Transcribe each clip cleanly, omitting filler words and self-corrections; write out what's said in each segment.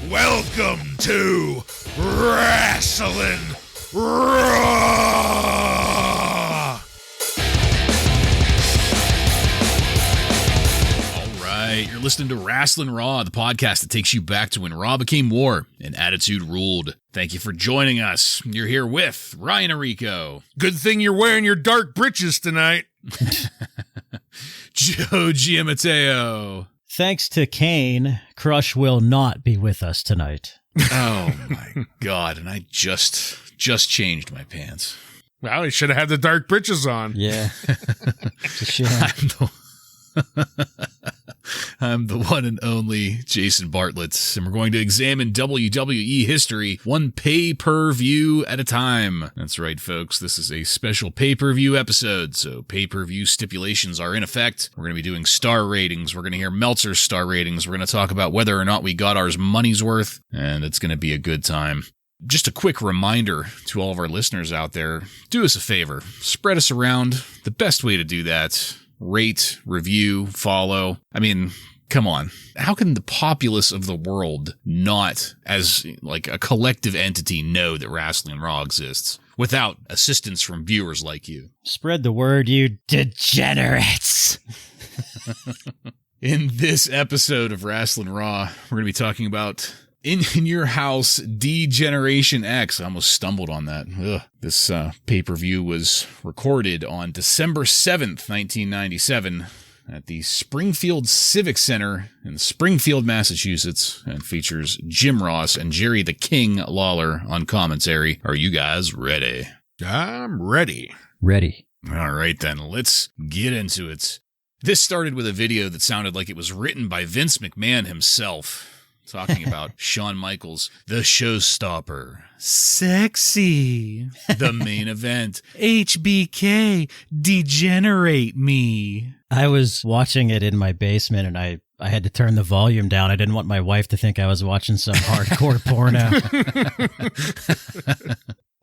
Welcome to Wrasslin Raw! Alright, you're listening to Wrasslin Raw, the podcast that takes you back to when Raw became war and Attitude ruled. Thank you for joining us. You're here with Ryan Arico. Good thing you're wearing your dark britches tonight. Joe Giammatteo. Thanks to Kane, Crush will not be with us tonight. Oh my God, and I just changed my pants. Well, you should have had the dark britches on. Yeah. It's a shame. I'm the one and only Jason Bartlett, and we're going to examine WWE history one pay-per-view at a time. That's right, folks. This is a special pay-per-view episode, so pay-per-view stipulations are in effect. We're going to be doing star ratings. We're going to hear Meltzer's star ratings. We're going to talk about whether or not we got ours money's worth, and it's going to be a good time. Just a quick reminder to all of our listeners out there, do us a favor. Spread us around. The best way to do that, rate, review, follow. I mean, come on. How can the populace of the world not, as like a collective entity, know that Wrasslin Raw exists without assistance from viewers like you? Spread the word, you degenerates. In this episode of Wrasslin Raw, we're going to be talking about In Your House D-Generation X. I almost stumbled on that. Ugh. This pay-per-view was recorded on December 7th, 1997 at the Springfield Civic Center in Springfield, Massachusetts, and features Jim Ross and Jerry the King Lawler on commentary. Are you guys ready? I'm ready. Ready. All right, then. Let's get into it. This started with a video that sounded like it was written by Vince McMahon himself, talking about Shawn Michaels, the showstopper, sexy, the main event, HBK, degenerate me. I was watching it in my basement and I had to turn the volume down. I didn't want my wife to think I was watching some hardcore porno.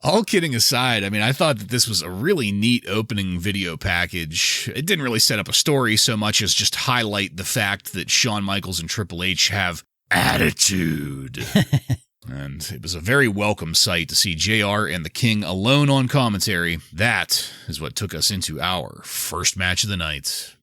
All kidding aside, I mean, I thought that this was a really neat opening video package. It didn't really set up a story so much as just highlight the fact that Shawn Michaels and Triple H have attitude. And it was a very welcome sight to see JR and the King alone on commentary. That is what took us into our first match of the night.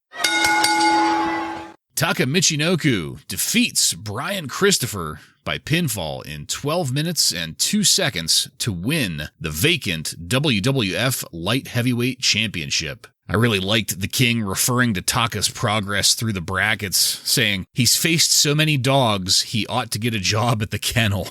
Taka Michinoku defeats Brian Christopher by pinfall in 12 minutes and 2 seconds to win the vacant WWF Light Heavyweight Championship. I really liked the King referring to Taka's progress through the brackets, saying, he's faced so many dogs, he ought to get a job at the kennel.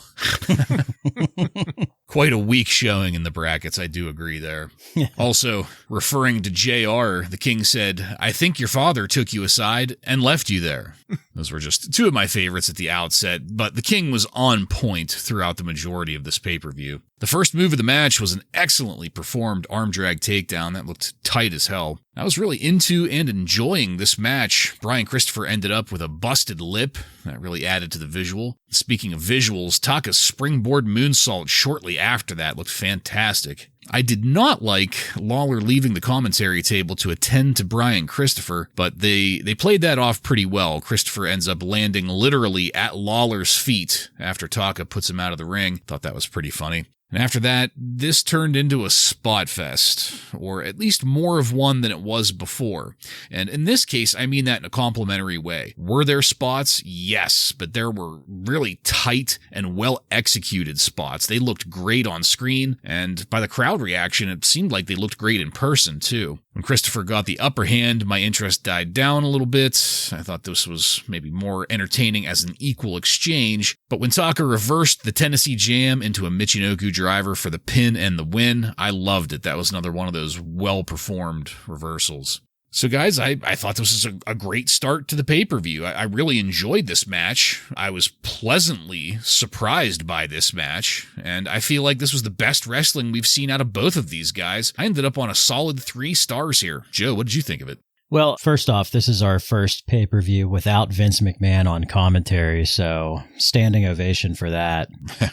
Quite a weak showing in the brackets, I do agree there. Also, referring to JR, the King said, I think your father took you aside and left you there. Those were just two of my favorites at the outset, but the King was on point throughout the majority of this pay-per-view. The first move of the match was an excellently performed arm drag takedown that looked tight as hell. I was really into and enjoying this match. Brian Christopher ended up with a busted lip. That really added to the visual. Speaking of visuals, Taka's springboard moonsault shortly after that looked fantastic. I did not like Lawler leaving the commentary table to attend to Brian Christopher, but they played that off pretty well. Christopher ends up landing literally at Lawler's feet after Taka puts him out of the ring. Thought that was pretty funny. And after that, this turned into a spot fest, or at least more of one than it was before. And in this case, I mean that in a complimentary way. Were there spots? Yes, but there were really tight and well-executed spots. They looked great on screen, and by the crowd reaction, it seemed like they looked great in person, too. When Christopher got the upper hand, my interest died down a little bit. I thought this was maybe more entertaining as an equal exchange, but when Taka reversed the Tennessee Jam into a Michinoku driver for the pin and the win, I loved it. That was another one of those well-performed reversals. So guys, I thought this was a great start to the pay-per-view. I really enjoyed this match. I was pleasantly surprised by this match, and I feel like this was the best wrestling we've seen out of both of these guys. I ended up on a solid 3 stars here. Joe, what did you think of it? Well, first off, this is our first pay-per-view without Vince McMahon on commentary, so standing ovation for that.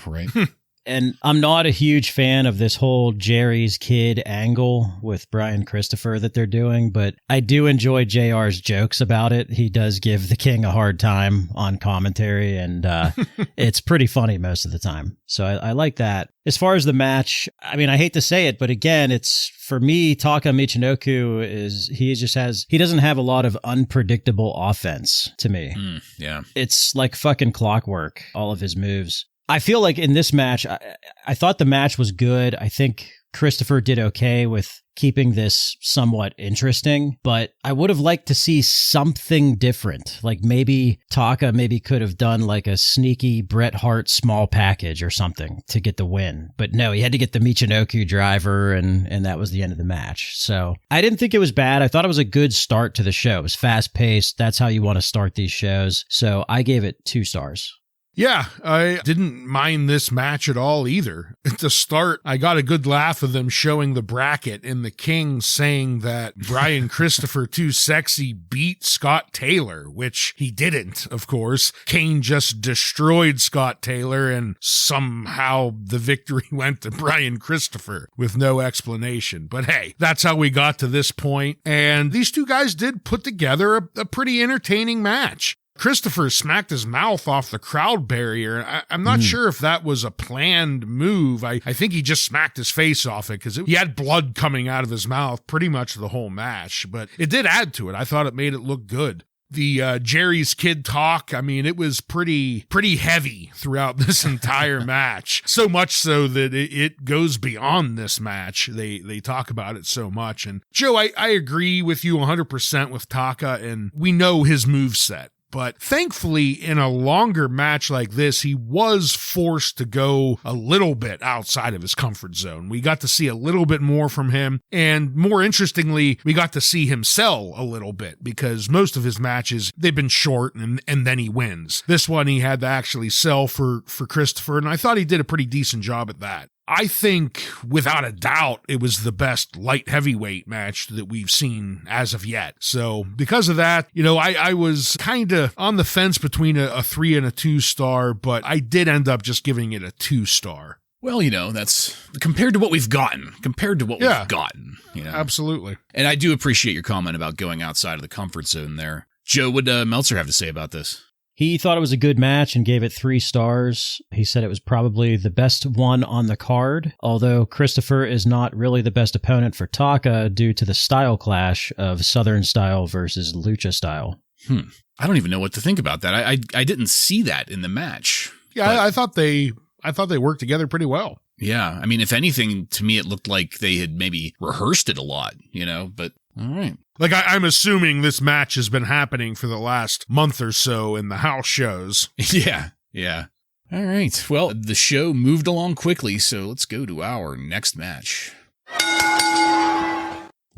Right. And I'm not a huge fan of this whole Jerry's kid angle with Brian Christopher that they're doing, but I do enjoy JR's jokes about it. He does give the King a hard time on commentary, and it's pretty funny most of the time. So I like that. As far as the match, I mean, I hate to say it, but again, it's for me, Taka Michinoku he doesn't have a lot of unpredictable offense to me. Yeah. It's like fucking clockwork, all of his moves. I feel like in this match, I thought the match was good. I think Christopher did okay with keeping this somewhat interesting, but I would have liked to see something different. Like maybe Taka could have done like a sneaky Bret Hart small package or something to get the win. But no, he had to get the Michinoku driver, and that was the end of the match. So I didn't think it was bad. I thought it was a good start to the show. It was fast paced. That's how you want to start these shows. So I gave it 2 stars. Yeah, I didn't mind this match at all either. At the start, I got a good laugh of them showing the bracket and the King saying that Brian Christopher Too Sexy beat Scott Taylor, which he didn't, of course. Kane just destroyed Scott Taylor, and somehow the victory went to Brian Christopher with no explanation. But hey, that's how we got to this point, and these two guys did put together a pretty entertaining match. Christopher smacked his mouth off the crowd barrier. I'm not sure if that was a planned move. I think he just smacked his face off it because he had blood coming out of his mouth pretty much the whole match, but it did add to it. I thought it made it look good. The Jerry's kid talk, I mean, it was pretty heavy throughout this entire match. So much so that it goes beyond this match. They talk about it so much. And Joe, I agree with you 100% with Taka, and we know his moveset. But thankfully, in a longer match like this, he was forced to go a little bit outside of his comfort zone. We got to see a little bit more from him. And more interestingly, we got to see him sell a little bit because most of his matches, they've been short and then he wins. This one, he had to actually sell for Christopher, and I thought he did a pretty decent job at that. I think, without a doubt, it was the best light heavyweight match that we've seen as of yet. So, because of that, I was kind of on the fence between a 3 and a 2 star, but I did end up just giving it a 2 star. Well, that's compared to what we've gotten. Absolutely. And I do appreciate your comment about going outside of the comfort zone there. Joe, what did Meltzer have to say about this? He thought it was a good match and gave it 3 stars. He said it was probably the best one on the card, although Christopher is not really the best opponent for Taka due to the style clash of Southern style versus Lucha style. I don't even know what to think about that. I didn't see that in the match. Yeah, I thought they worked together pretty well. Yeah, I mean, if anything, to me, it looked like they had maybe rehearsed it a lot, but all right. Like, I'm assuming this match has been happening for the last month or so in the house shows. Yeah. All right. Well, the show moved along quickly, so let's go to our next match.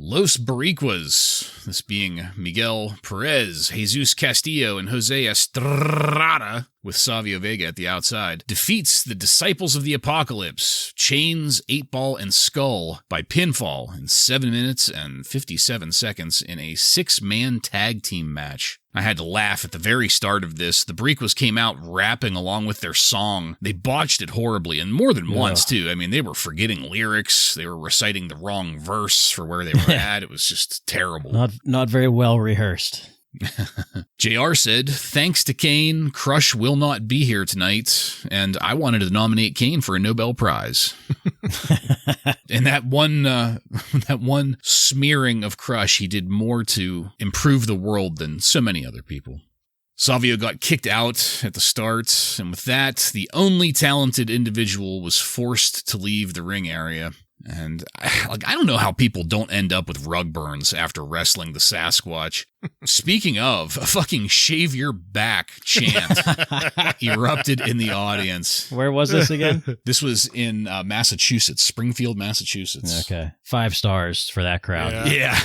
Los Boricuas, this being Miguel Perez, Jesus Castillo, and Jose Estrada, with Savio Vega at the outside, defeats the Disciples of the Apocalypse, Chains, 8-Ball, and Skull by pinfall in 7 minutes and 57 seconds in a 6-man tag team match. I had to laugh at the very start of this. The Boricuas came out rapping along with their song. They botched it horribly, and more than once, too. I mean, they were forgetting lyrics. They were reciting the wrong verse for where they were at. It was just terrible. Not very well rehearsed. JR said, thanks to Kane, Crush will not be here tonight, and I wanted to nominate Kane for a Nobel Prize. And that one smearing of Crush, he did more to improve the world than so many other people. Savio got kicked out at the start, and with that, the only talented individual was forced to leave the ring area. And I don't know how people don't end up with rug burns after wrestling the Sasquatch. Speaking of, a fucking shave your back chant erupted in the audience. Where was this again? This was in Massachusetts, Springfield, Massachusetts. Okay. 5 stars for that crowd. Yeah.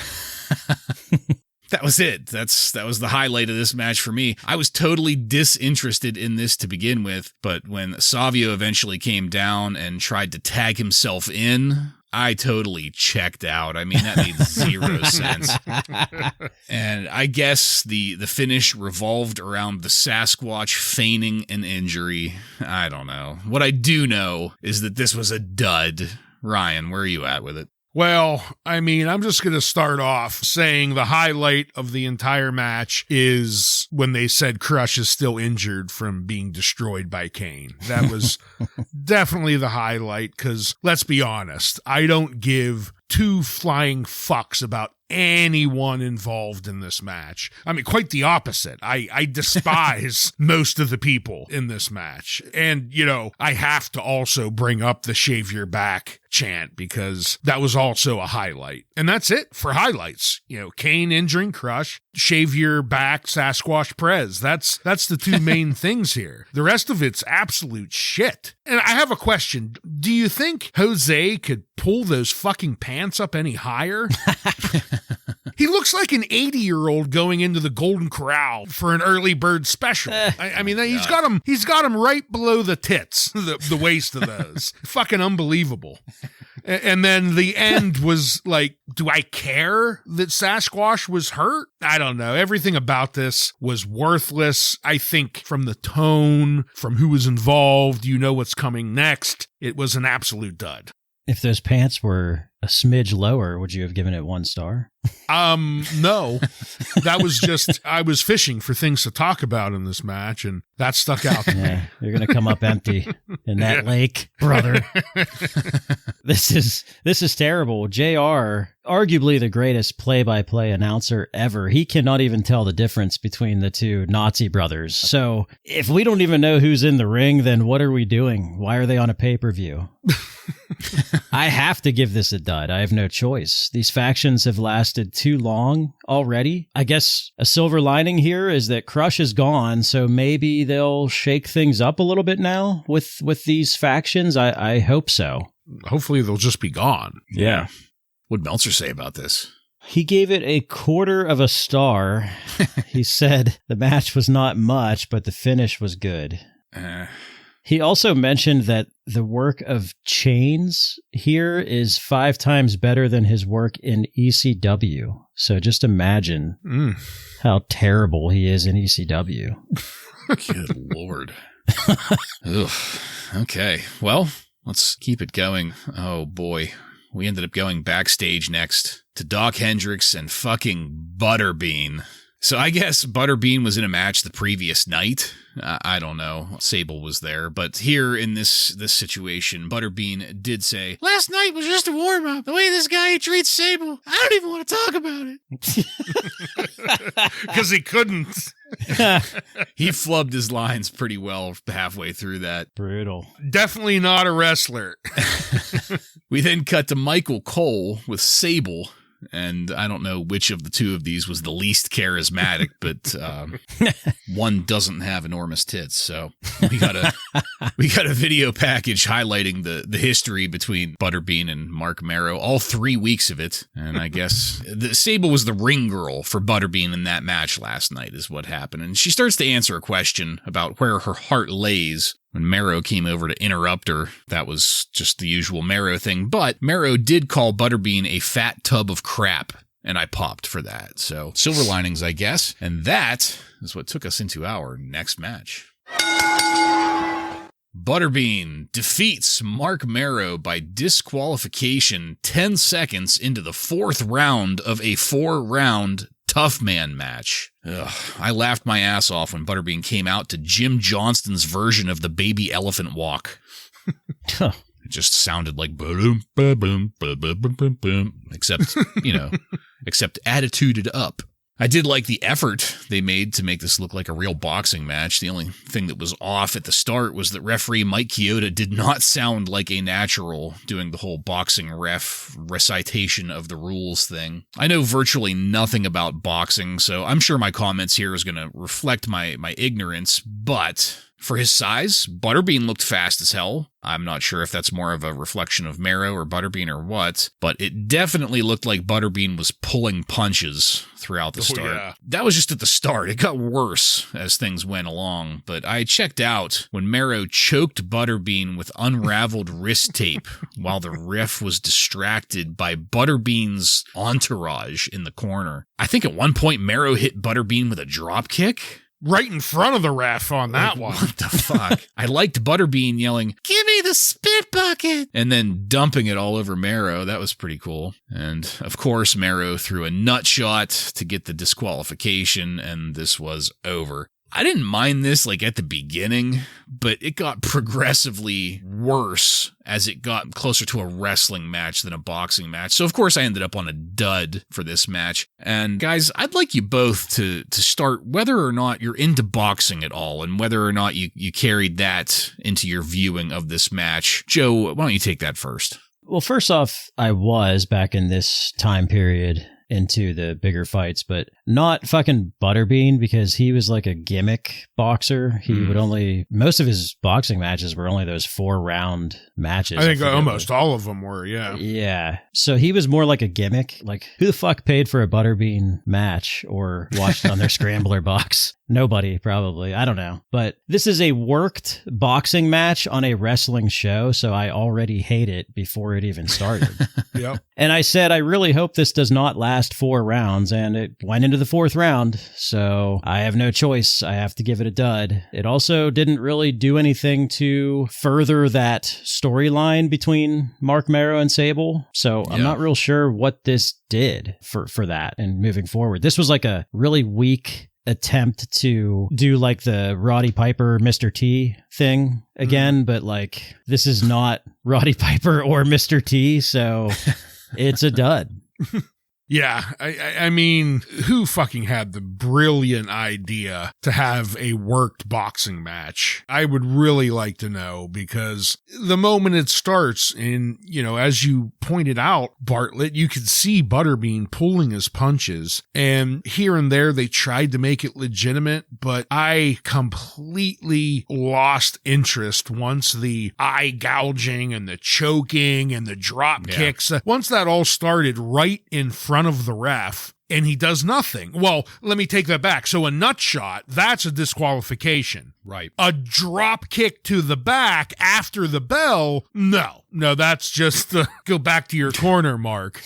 That was it. That was the highlight of this match for me. I was totally disinterested in this to begin with, but when Savio eventually came down and tried to tag himself in, I totally checked out. I mean, that made zero sense. And I guess the finish revolved around the Sasquatch feigning an injury. I don't know. What I do know is that this was a dud. Ryan, where are you at with it? Well, I mean, I'm just going to start off saying the highlight of the entire match is when they said Crush is still injured from being destroyed by Kane. That was definitely the highlight because, let's be honest, I don't give two flying fucks about anyone involved in this match. I mean, quite the opposite. I despise most of the people in this match. And, you know, I have to also bring up the shave your back chant because that was also a highlight. And that's it for highlights. You know, Kane injuring Crush, shave your back, Sasquatch Prez. That's the two main things here. The rest of it's absolute shit. And I have a question. Do you think Jose could pull those fucking pants up any higher? He looks like an 80-year-old going into the Golden Corral for an early bird special. I mean, he's got him right below the tits, the waist of those. Fucking unbelievable. And then the end was like, do I care that Sasquatch was hurt? I don't know. Everything about this was worthless. I think from the tone, from who was involved, you know what's coming next. It was an absolute dud. If those pants were a smidge lower, would you have given it 1 star? No. That was just, I was fishing for things to talk about in this match, and that stuck out. Yeah, you're going to come up empty in that lake, brother. This is terrible. JR, arguably the greatest play-by-play announcer ever. He cannot even tell the difference between the two Nazi brothers. So if we don't even know who's in the ring, then what are we doing? Why are they on a pay-per-view? I have to give this a dud. I have no choice. These factions have lasted too long already. I guess a silver lining here is that Crush is gone, so maybe they'll shake things up a little bit now with these factions. I hope so. Hopefully they'll just be gone. Yeah. What'd Meltzer say about this? He gave it a 1/4 star. He said the match was not much, but the finish was good. He also mentioned that the work of Chains here is 5 times better than his work in ECW. So just imagine how terrible he is in ECW. Good Lord. Ugh. Okay. Well, let's keep it going. Oh, boy. We ended up going backstage next to Doc Hendricks and fucking Butterbean. So I guess Butterbean was in a match the previous night. I don't know. Sable was there. But here in this situation, Butterbean did say, "Last night was just a warm-up. The way this guy treats Sable, I don't even want to talk about it." Because he couldn't. He flubbed his lines pretty well halfway through that. Brutal. Definitely not a wrestler. We then cut to Michael Cole with Sable. And I don't know which of the two of these was the least charismatic, but one doesn't have enormous tits. So we got a video package highlighting the history between Butterbean and Marc Mero, all 3 weeks of it. And I guess Sable was the ring girl for Butterbean in that match last night is what happened. And she starts to answer a question about where her heart lays. When Mero came over to interrupt her, that was just the usual Mero thing. But Mero did call Butterbean a fat tub of crap, and I popped for that. So, silver linings, I guess. And that is what took us into our next match. Butterbean defeats Marc Mero by disqualification 10 seconds into the 4th round of a 4-round Tough Man match. Ugh, I laughed my ass off when Butterbean came out to Jim Johnston's version of the baby elephant walk. It just sounded like boom, boom, boom, boom, boom, except, except attituded up. I did like the effort they made to make this look like a real boxing match. The only thing that was off at the start was that referee Mike Chioda did not sound like a natural doing the whole boxing ref recitation of the rules thing. I know virtually nothing about boxing, so I'm sure my comments here is going to reflect my ignorance, but For his size, Butterbean looked fast as hell. I'm not sure if that's more of a reflection of Mero or Butterbean or what, but it definitely looked like Butterbean was pulling punches throughout the start. Yeah. That was just at the start. It got worse as things went along, but I checked out when Mero choked Butterbean with unraveled wrist tape while the ref was distracted by Butterbean's entourage in the corner. I think at one point Mero hit Butterbean with a drop kick. Right in front of the ref on that one. What the fuck? I liked Butterbean yelling, "Give me the spit bucket!" and then dumping it all over Mero. That was pretty cool. And of course, Mero threw a nut shot to get the disqualification, and this was over. I didn't mind this like at the beginning, but it got progressively worse as it got closer to a wrestling match than a boxing match. So of course I ended up on a dud for this match. And guys, I'd like you both to start whether or not you're into boxing at all and whether or not you carried that into your viewing of this match. Joe, why don't you take that first? Well, first off, I was back in this time period into the bigger fights, but not fucking Butterbean, because he was like a gimmick boxer. He would only, most of his boxing matches were only those 4-round matches. I think almost all of them were, yeah. Yeah. So he was more like a gimmick. Like, who the fuck paid for a Butterbean match or watched it on their scrambler box? Nobody, probably. I don't know. But this is a worked boxing match on a wrestling show, so I already hate it before it even started. Yep. And I said, I really hope this does not last 4 rounds, and it went into the 4th round, so I have no choice. I have to give it a dud. It also didn't really do anything to further that storyline between Marc Mero and Sable, so I'm not real sure what this did for that and moving forward. This was like a really weak attempt to do like the Roddy Piper Mr. T thing again, but like this is not Roddy Piper or Mr. T, so it's a dud. Yeah, I mean, who fucking had the brilliant idea to have a worked boxing match? I would really like to know, because the moment it starts, and, you know, as you pointed out, Bartlett, you could see Butterbean pulling his punches, and here and there they tried to make it legitimate, but I completely lost interest once the eye gouging and the choking and the drop kicks, once that all started right in front of the ref, and he does nothing. Well, let me take that back. So a nut shot, that's a disqualification. Right. A drop kick to the back after the bell, no, that's just go back to your corner, Mark.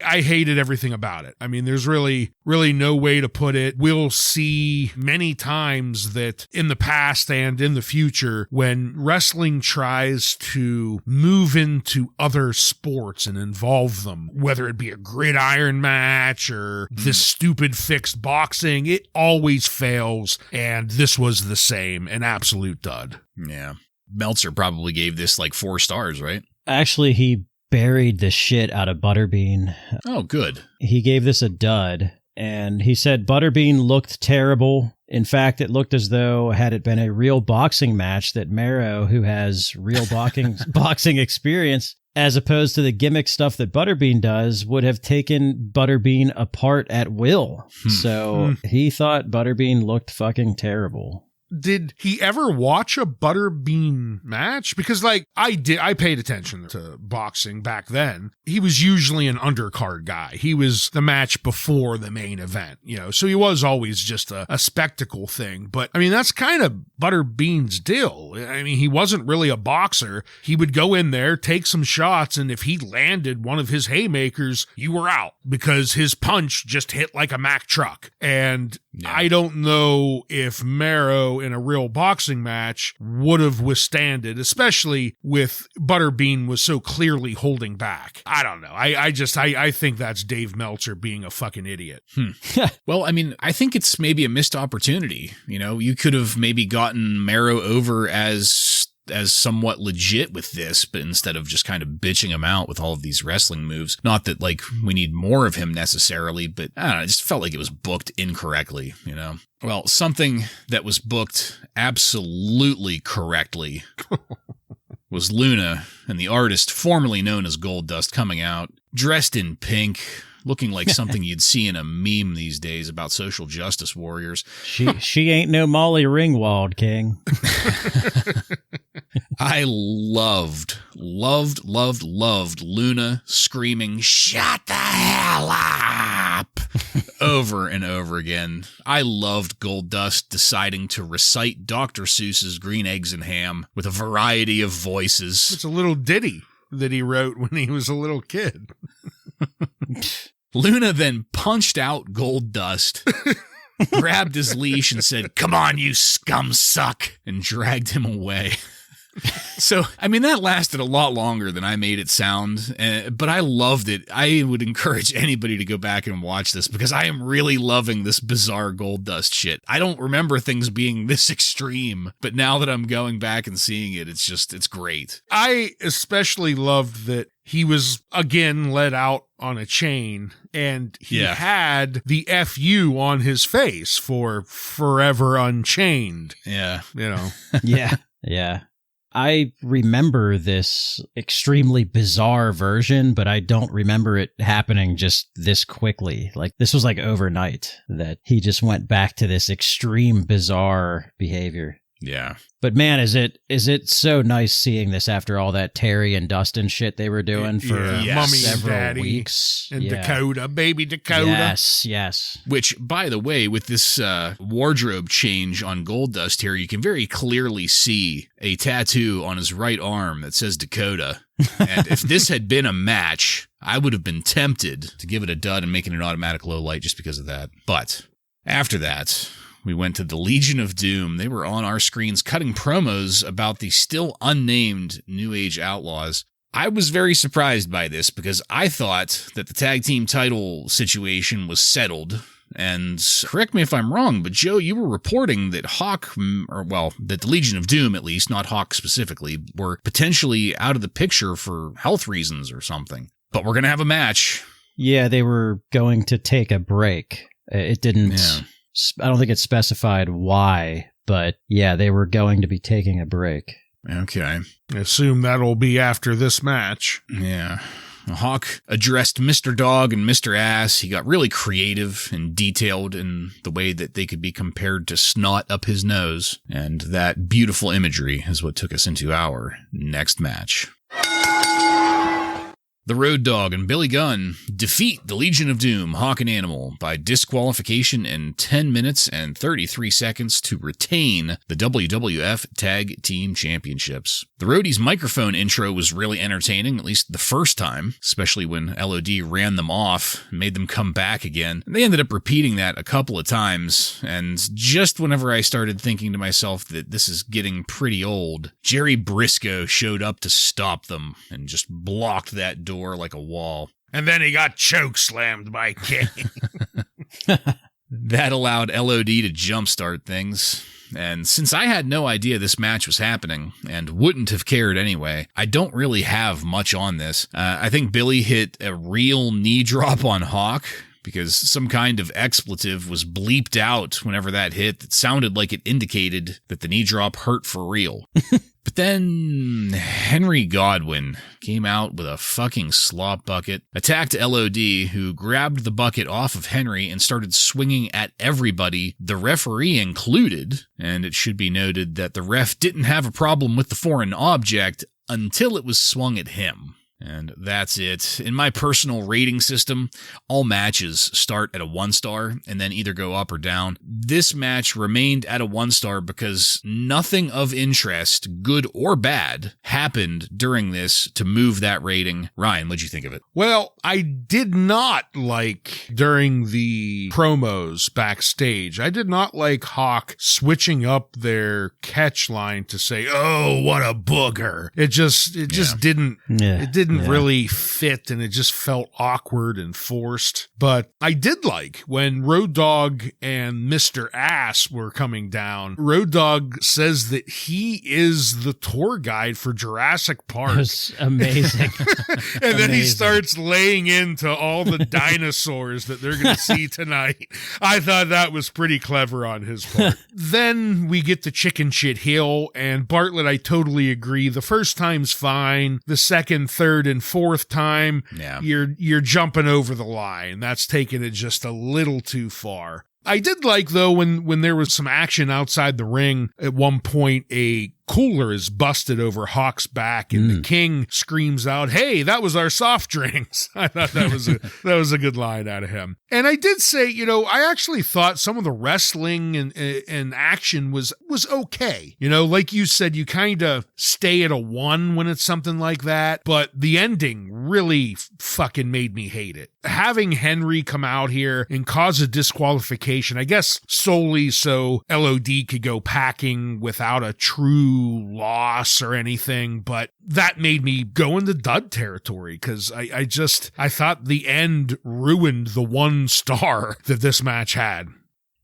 I hated everything about it. I mean, there's really no way to put it. We'll see many times that in the past and in the future, when wrestling tries to move into other sports and involve them, whether it be a gridiron match or this stupid fixed boxing, it always fails. And this was the same, an absolute dud. Yeah. Meltzer probably gave this like 4 stars, right? Actually, he buried the shit out of Butterbean. Oh, good. He gave this a dud, and he said Butterbean looked terrible. In fact, it looked as though, had it been a real boxing match, that Mero, who has real boxing experience, as opposed to the gimmick stuff that Butterbean does, would have taken Butterbean apart at will. So he thought Butterbean looked fucking terrible. Did he ever watch a Butterbean match? Because like I paid attention to boxing back then. He was usually an undercard guy. He was the match before the main event, you know, so he was always just a spectacle thing. But I mean, that's kind of Butterbean's deal. I mean, he wasn't really a boxer. He would go in there, take some shots, and if he landed one of his haymakers, you were out because his punch just hit like a Mack truck. And I don't know if Mero in a real boxing match would have withstood it, especially with Butterbean was so clearly holding back. I don't know. I think that's Dave Meltzer being a fucking idiot. Well, I mean, I think it's maybe a missed opportunity. You know, you could have maybe gotten Mero over as somewhat legit with this, but instead of just kind of bitching him out with all of these wrestling moves. Not that like we need more of him necessarily, but I don't know, it just felt like it was booked incorrectly, you know? Well, something that was booked absolutely correctly was Luna and the artist formerly known as Goldust coming out dressed in pink, looking like something you'd see in a meme these days about social justice warriors. She ain't no Molly Ringwald, King. I loved Luna screaming, "Shut the hell up!" over and over again. I loved Goldust deciding to recite Dr. Seuss's Green Eggs and Ham with a variety of voices. It's a little ditty that he wrote when he was a little kid. Luna then punched out Goldust, grabbed his leash and said, "Come on, you scum suck," and dragged him away. So, I mean, that lasted a lot longer than I made it sound, but I loved it. I would encourage anybody to go back and watch this because I am really loving this bizarre Goldust shit. I don't remember things being this extreme, but now that I'm going back and seeing it, it's great. I especially loved that he was, again, let out on a chain, and he had the FU on his face for Forever Unchained. Yeah. You know? Yeah. I remember this extremely bizarre version, but I don't remember it happening just this quickly. Like, this was like overnight that he just went back to this extreme bizarre behavior. Yeah. But man, is it so nice seeing this after all that Terry and Dustin shit they were doing for several weeks. And Dakota, baby Dakota. Yes. Which, by the way, with this wardrobe change on Goldust here, you can very clearly see a tattoo on his right arm that says Dakota. And if this had been a match, I would have been tempted to give it a dud and make it an automatic low light just because of that. But after that, we went to the Legion of Doom. They were on our screens cutting promos about the still unnamed New Age Outlaws. I was very surprised by this because I thought that the tag team title situation was settled. And correct me if I'm wrong, but Joe, you were reporting that that the Legion of Doom, at least, not Hawk specifically, were potentially out of the picture for health reasons or something. But we're going to have a match. Yeah, they were going to take a break. It didn't... Yeah. I don't think it specified why, but yeah, they were going to be taking a break. Okay. I assume that'll be after this match. Yeah. Hawk addressed Mr. Dog and Mr. Ass. He got really creative and detailed in the way that they could be compared to snot up his nose. And that beautiful imagery is what took us into our next match. The Road Dogg and Billy Gunn defeat the Legion of Doom, Hawk and Animal, by disqualification in 10 minutes and 33 seconds to retain the WWF Tag Team Championships. The Roadie's microphone intro was really entertaining, at least the first time, especially when LOD ran them off and made them come back again. And they ended up repeating that a couple of times, and just whenever I started thinking to myself that this is getting pretty old, Jerry Briscoe showed up to stop them and just blocked that door like a wall. And then he got choke slammed by King. That allowed LOD to jumpstart things. And since I had no idea this match was happening and wouldn't have cared anyway, I don't really have much on this. I think Billy hit a real knee drop on Hawk because some kind of expletive was bleeped out whenever that hit that sounded like it indicated that the knee drop hurt for real. But then Henry Godwin came out with a fucking slop bucket, attacked LOD, who grabbed the bucket off of Henry and started swinging at everybody, the referee included. And it should be noted that the ref didn't have a problem with the foreign object until it was swung at him. And that's it. In my personal rating system, all matches start at a 1-star and then either go up or down. This match remained at a 1-star because nothing of interest, good or bad, happened during this to move that rating. Ryan, what'd you think of it? Well, I did not like during the promos backstage. I did not like Hawk switching up their catch line to say, "Oh, what a booger." It just didn't. Yeah. It didn't really fit, and it just felt awkward and forced. But I did like when Road Dogg and Mr. Ass were coming down. Road Dogg says that he is the tour guide for Jurassic Park. That was amazing. And then he starts laying into all the dinosaurs that they're going to see tonight. I thought that was pretty clever on his part. Then we get to Chicken Shit Hill, and Bartlett, I totally agree. The first time's fine. The second, third, third and fourth time, Yeah. you're jumping over the line. That's taking it just a little too far. I did like, though, when there was some action outside the ring, at one point a cooler is busted over Hawk's back, and the King screams out, "Hey, that was our soft drinks." I thought that was a good line out of him. And I did say, I actually thought some of the wrestling and action was okay. Like you said, you kind of stay at a 1 when it's something like that, but the ending really fucking made me hate it. Having Henry come out here and cause a disqualification, I guess solely so LOD could go packing without a true loss or anything, but that made me go into dud territory, because I thought the end ruined the 1 star that this match had.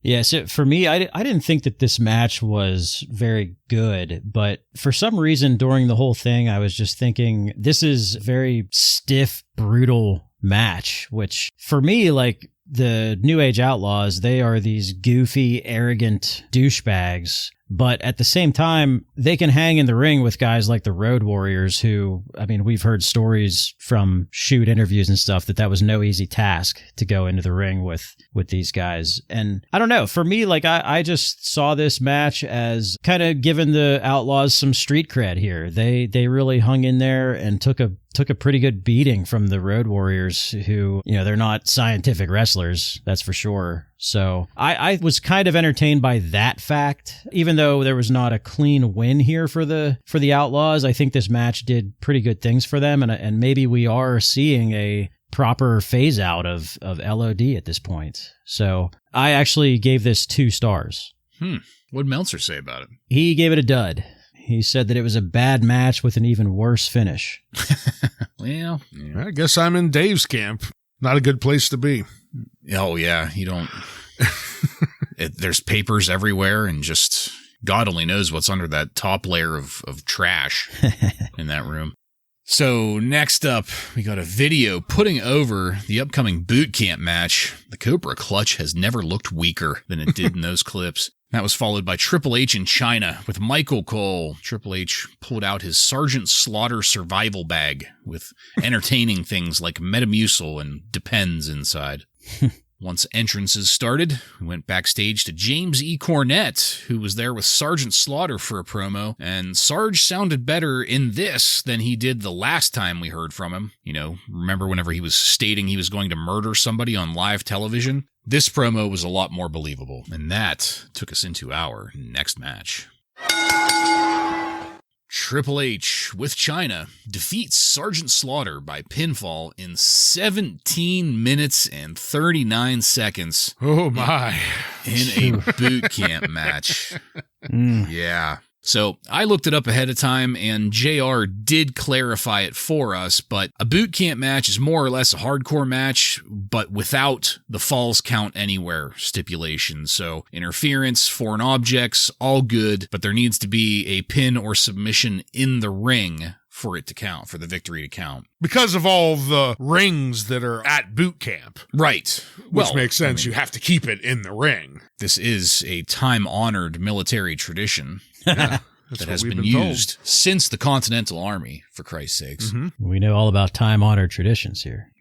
Yeah, so for me, I didn't think that this match was very good, but for some reason during the whole thing, I was just thinking, this is a very stiff, brutal match, which for me, like the New Age Outlaws, they are these goofy, arrogant douchebags. But at the same time, they can hang in the ring with guys like the Road Warriors who, I mean, we've heard stories from shoot interviews and stuff that was no easy task to go into the ring with these guys. And I don't know, for me, like I just saw this match as kind of giving the Outlaws some street cred here. They really hung in there and took a pretty good beating from the Road Warriors who, they're not scientific wrestlers, that's for sure. So I was kind of entertained by that fact, even though there was not a clean win here for the Outlaws. I think this match did pretty good things for them, and maybe we are seeing a proper phase out of LOD at this point. So I actually gave this 2 stars. What'd Meltzer say about it? He gave it a dud. He said that it was a bad match with an even worse finish. Well, yeah. I guess I'm in Dave's camp. Not a good place to be. Oh, yeah. You don't... There's papers everywhere, and just God only knows what's under that top layer of trash in that room. So next up, we got a video putting over the upcoming boot camp match. The Cobra Clutch has never looked weaker than it did in those clips. That was followed by Triple H in China with Michael Cole. Triple H pulled out his Sergeant Slaughter survival bag with entertaining things like Metamucil and Depends inside. Once entrances started, we went backstage to James E. Cornette, who was there with Sergeant Slaughter for a promo, and Sarge sounded better in this than he did the last time we heard from him. Remember whenever he was stating he was going to murder somebody on live television? This promo was a lot more believable, and that took us into our next match. Triple H, with China, defeats Sergeant Slaughter by pinfall in 17 minutes and 39 seconds. Oh, my. In a boot camp match. Yeah. So I looked it up ahead of time, and JR did clarify it for us, but a boot camp match is more or less a hardcore match, but without the falls count anywhere stipulation. So interference, foreign objects, all good, but there needs to be a pin or submission in the ring for it to count, for the victory to count. Because of all the rings that are at boot camp. Right. Which makes sense. You have to keep it in the ring. This is a time-honored military tradition. Yeah, that has been used since the Continental Army, for Christ's sakes. Mm-hmm. We know all about time-honored traditions here.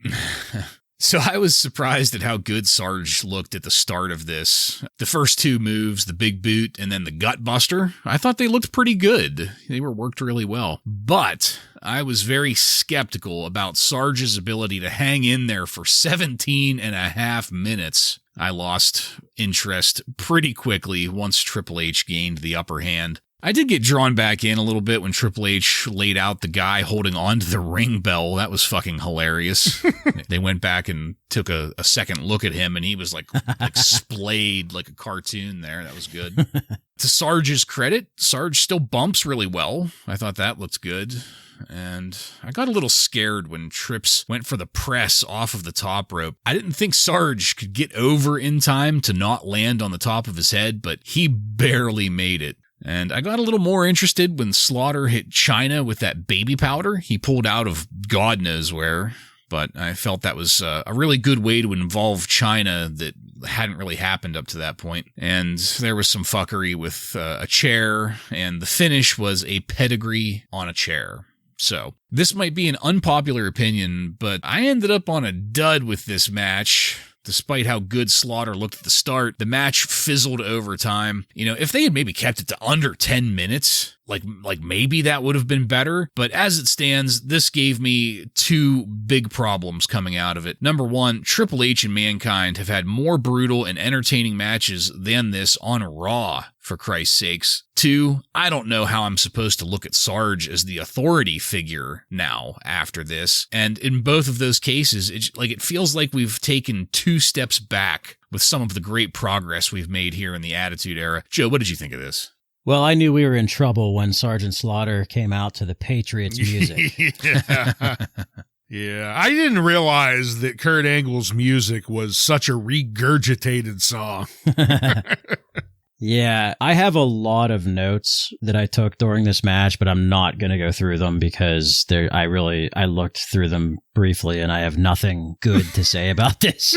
So I was surprised at how good Sarge looked at the start of this. The first 2 moves, the big boot and then the gut buster, I thought they looked pretty good. They were worked really well. But I was very skeptical about Sarge's ability to hang in there for 17 and a half minutes. I lost interest pretty quickly once Triple H gained the upper hand. I did get drawn back in a little bit when Triple H laid out the guy holding onto the ring bell. That was fucking hilarious. They went back and took a second look at him, and he was like splayed like a cartoon there. That was good. To Sarge's credit, Sarge still bumps really well. I thought that looked good. And I got a little scared when Trips went for the press off of the top rope. I didn't think Sarge could get over in time to not land on the top of his head, but he barely made it. And I got a little more interested when Slaughter hit China with that baby powder he pulled out of God knows where. But I felt that was a really good way to involve China that hadn't really happened up to that point. And there was some fuckery with a chair, and the finish was a pedigree on a chair. So this might be an unpopular opinion, but I ended up on a dud with this match. Despite how good Slaughter looked at the start, the match fizzled over time. You know, if they had maybe kept it to under 10 minutes, like maybe that would have been better. But as it stands, this gave me two big problems coming out of it. Number one, Triple H and Mankind have had more brutal and entertaining matches than this on Raw, for Christ's sakes. Two, I don't know how I'm supposed to look at Sarge as the authority figure now after this. And in both of those cases, it feels like we've taken 2 steps back with some of the great progress we've made here in the Attitude Era. Joe, what did you think of this? Well, I knew we were in trouble when Sergeant Slaughter came out to the Patriots music. Yeah, I didn't realize that Kurt Angle's music was such a regurgitated song. Yeah, I have a lot of notes that I took during this match, but I'm not going to go through them because I looked through them briefly and I have nothing good to say about this.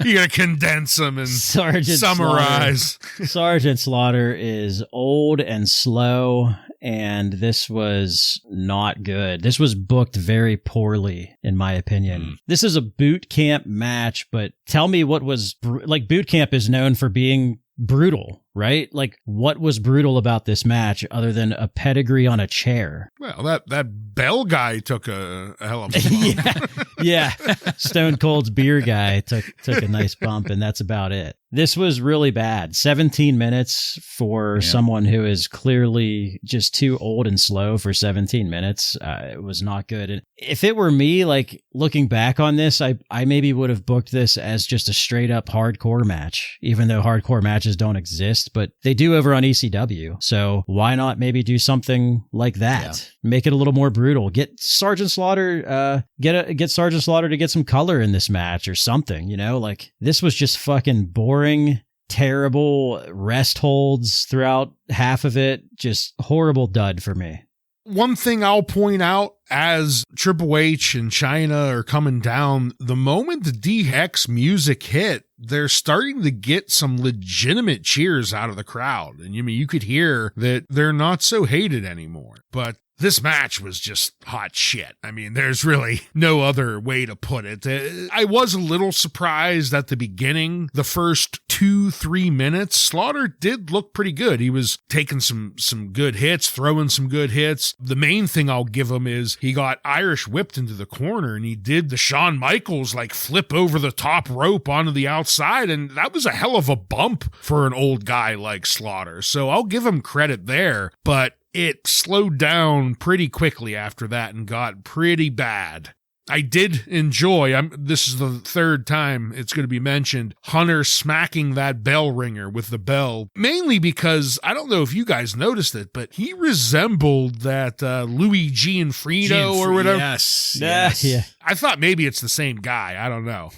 You got to condense them and summarize. Sergeant Slaughter is old and slow, and this was not good. This was booked very poorly, in my opinion. This is a boot camp match, but tell me what was, boot camp is known for being brutal, right? Like, what was brutal about this match other than a pedigree on a chair? Well, that Bell guy took a hell of a bump. Yeah. Stone Cold's beer guy took a nice bump, and that's about it. This was really bad. 17 minutes for someone who is clearly just too old and slow for 17 minutes. It was not good. And if it were me, like, looking back on this, I maybe would have booked this as just a straight up hardcore match, even though hardcore matches don't exist, but they do over on ECW. So why not maybe do something like that? Yeah. Make it a little more brutal. Get Sergeant Slaughter, get Sergeant Slaughter to get some color in this match or something, like this was just fucking boring, terrible rest holds throughout half of it. Just horrible dud for me. One thing I'll point out, as Triple H and Chyna are coming down, the moment the DX music hit, they're starting to get some legitimate cheers out of the crowd. And you could hear that they're not so hated anymore. But this match was just hot shit. There's really no other way to put it. I was a little surprised at the beginning. The first 2-3 minutes, Slaughter did look pretty good. He was taking some good hits, throwing some good hits. The main thing I'll give him is he got Irish whipped into the corner, and he did the Shawn Michaels flip over the top rope onto the outside, and that was a hell of a bump for an old guy like Slaughter. So I'll give him credit there, but it slowed down pretty quickly after that and got pretty bad. I did enjoy, this is the third time it's going to be mentioned, Hunter smacking that bell ringer with the bell, mainly because, I don't know if you guys noticed it, but he resembled that Louis Gianfrido or whatever. Yes. Yeah. I thought maybe it's the same guy. I don't know.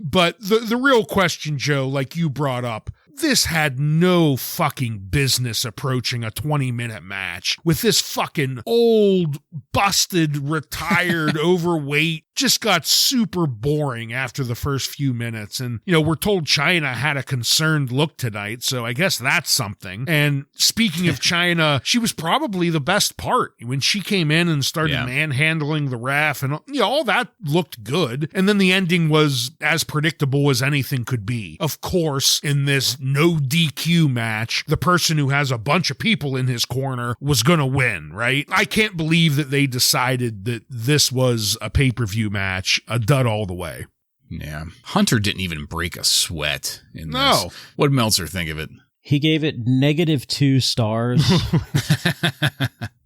But the real question, Joe, like you brought up, this had no fucking business approaching a 20-minute match with this fucking old, busted, retired, overweight. Just got super boring after the first few minutes. And, we're told Chyna had a concerned look tonight, so I guess that's something. And speaking of Chyna, she was probably the best part when she came in and started manhandling the ref, and all that looked good. And then the ending was as predictable as anything could be. Of course, in this no DQ match, the person who has a bunch of people in his corner was gonna win, right? I can't believe that they decided that this was a pay-per-view match, a dud all the way. Yeah. Hunter didn't even break a sweat in this. What did Meltzer think of it? He gave it -2 stars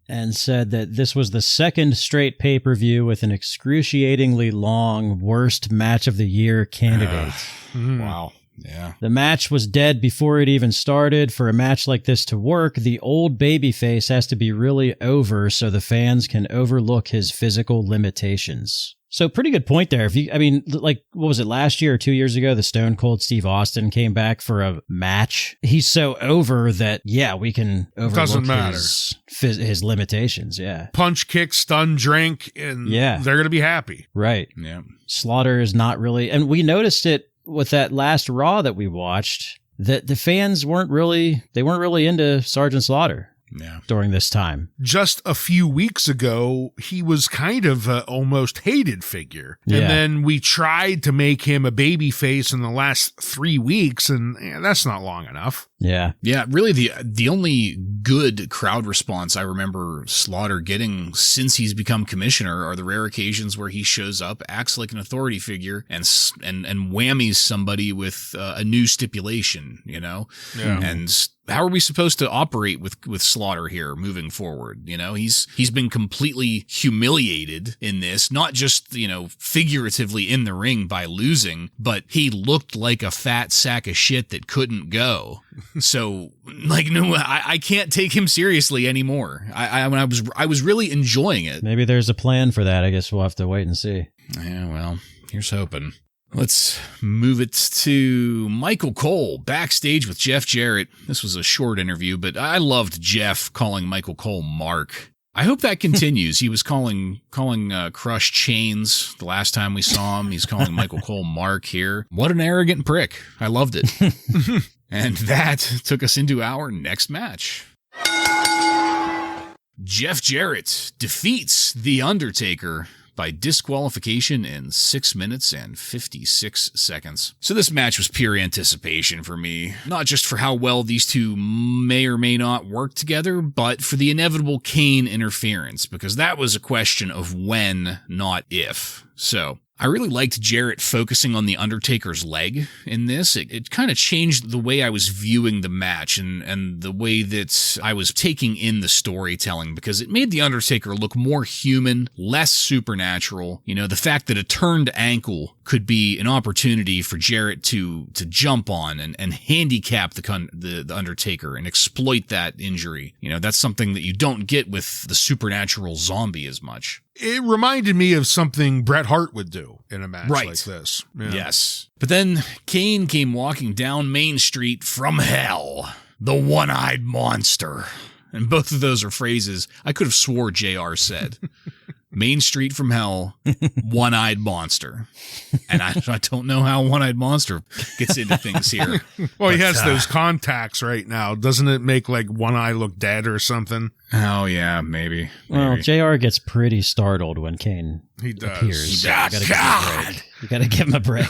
and said that this was the second straight pay-per-view with an excruciatingly long worst match of the year candidate. Wow. Yeah. The match was dead before it even started. For a match like this to work, the old babyface has to be really over so the fans can overlook his physical limitations. So pretty good point there. What was it, last year or 2 years ago, the Stone Cold Steve Austin came back for a match. He's so over that, we can overlook his limitations. Yeah. Punch, kick, stun, drink, and they're going to be happy. Right. Yeah. Slaughter is not really, and we noticed it with that last Raw that we watched, that the fans weren't really into Sergeant Slaughter. during this time. Just a few weeks ago, he was kind of an almost hated figure. Yeah. And then we tried to make him a baby face in the last 3 weeks, and that's not long enough. Yeah. Yeah, really the only good crowd response I remember Slaughter getting since he's become commissioner are the rare occasions where he shows up, acts like an authority figure, and whammies somebody with a new stipulation, you know? Yeah. And how are we supposed to operate with Slaughter here moving forward? You know, he's been completely humiliated in this, not just, you know, figuratively in the ring by losing, but he looked like a fat sack of shit that couldn't go. So, like, no, I can't take him seriously anymore. I was really enjoying it. Maybe there's a plan for that. I guess we'll have to wait and see. Yeah, well, here's hoping. Let's move it to Michael Cole backstage with Jeff Jarrett. This was a short interview, but I loved Jeff calling Michael Cole Mark. I hope that continues. He was calling Crush Chains the last time we saw him. He's calling Michael Cole Mark here. What an arrogant prick. I loved it. And that took us into our next match. Jeff Jarrett defeats The Undertaker by disqualification in 6 minutes and 56 seconds. So this match was pure anticipation for me, not just for how well these two may or may not work together, but for the inevitable Kane interference, because that was a question of when, not if. So I really liked Jarrett focusing on The Undertaker's leg in this. It kind of changed the way I was viewing the match and the way that I was taking in the storytelling, because it made The Undertaker look more human, less supernatural. You know, the fact that a turned ankle could be an opportunity for Jarrett to jump on and handicap the Undertaker and exploit that injury. You know, that's something that you don't get with the supernatural zombie as much. It reminded me of something Bret Hart would do in a match like this. Yeah. Yes. But then Kane came walking down Main Street from hell, the one-eyed monster. And both of those are phrases I could have swore JR said. Main Street from hell, one-eyed monster. And I don't know how one-eyed monster gets into things here. Well, he has those contacts right now. Doesn't it make like one eye look dead or something? Oh, yeah, maybe. Well, JR gets pretty startled when Kane appears. He does. You gotta give him a break.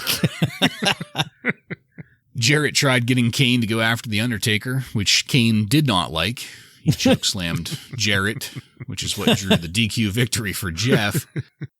Jarrett tried getting Kane to go after The Undertaker, which Kane did not like. He chokeslammed Jarrett, which is what drew the DQ victory for Jeff.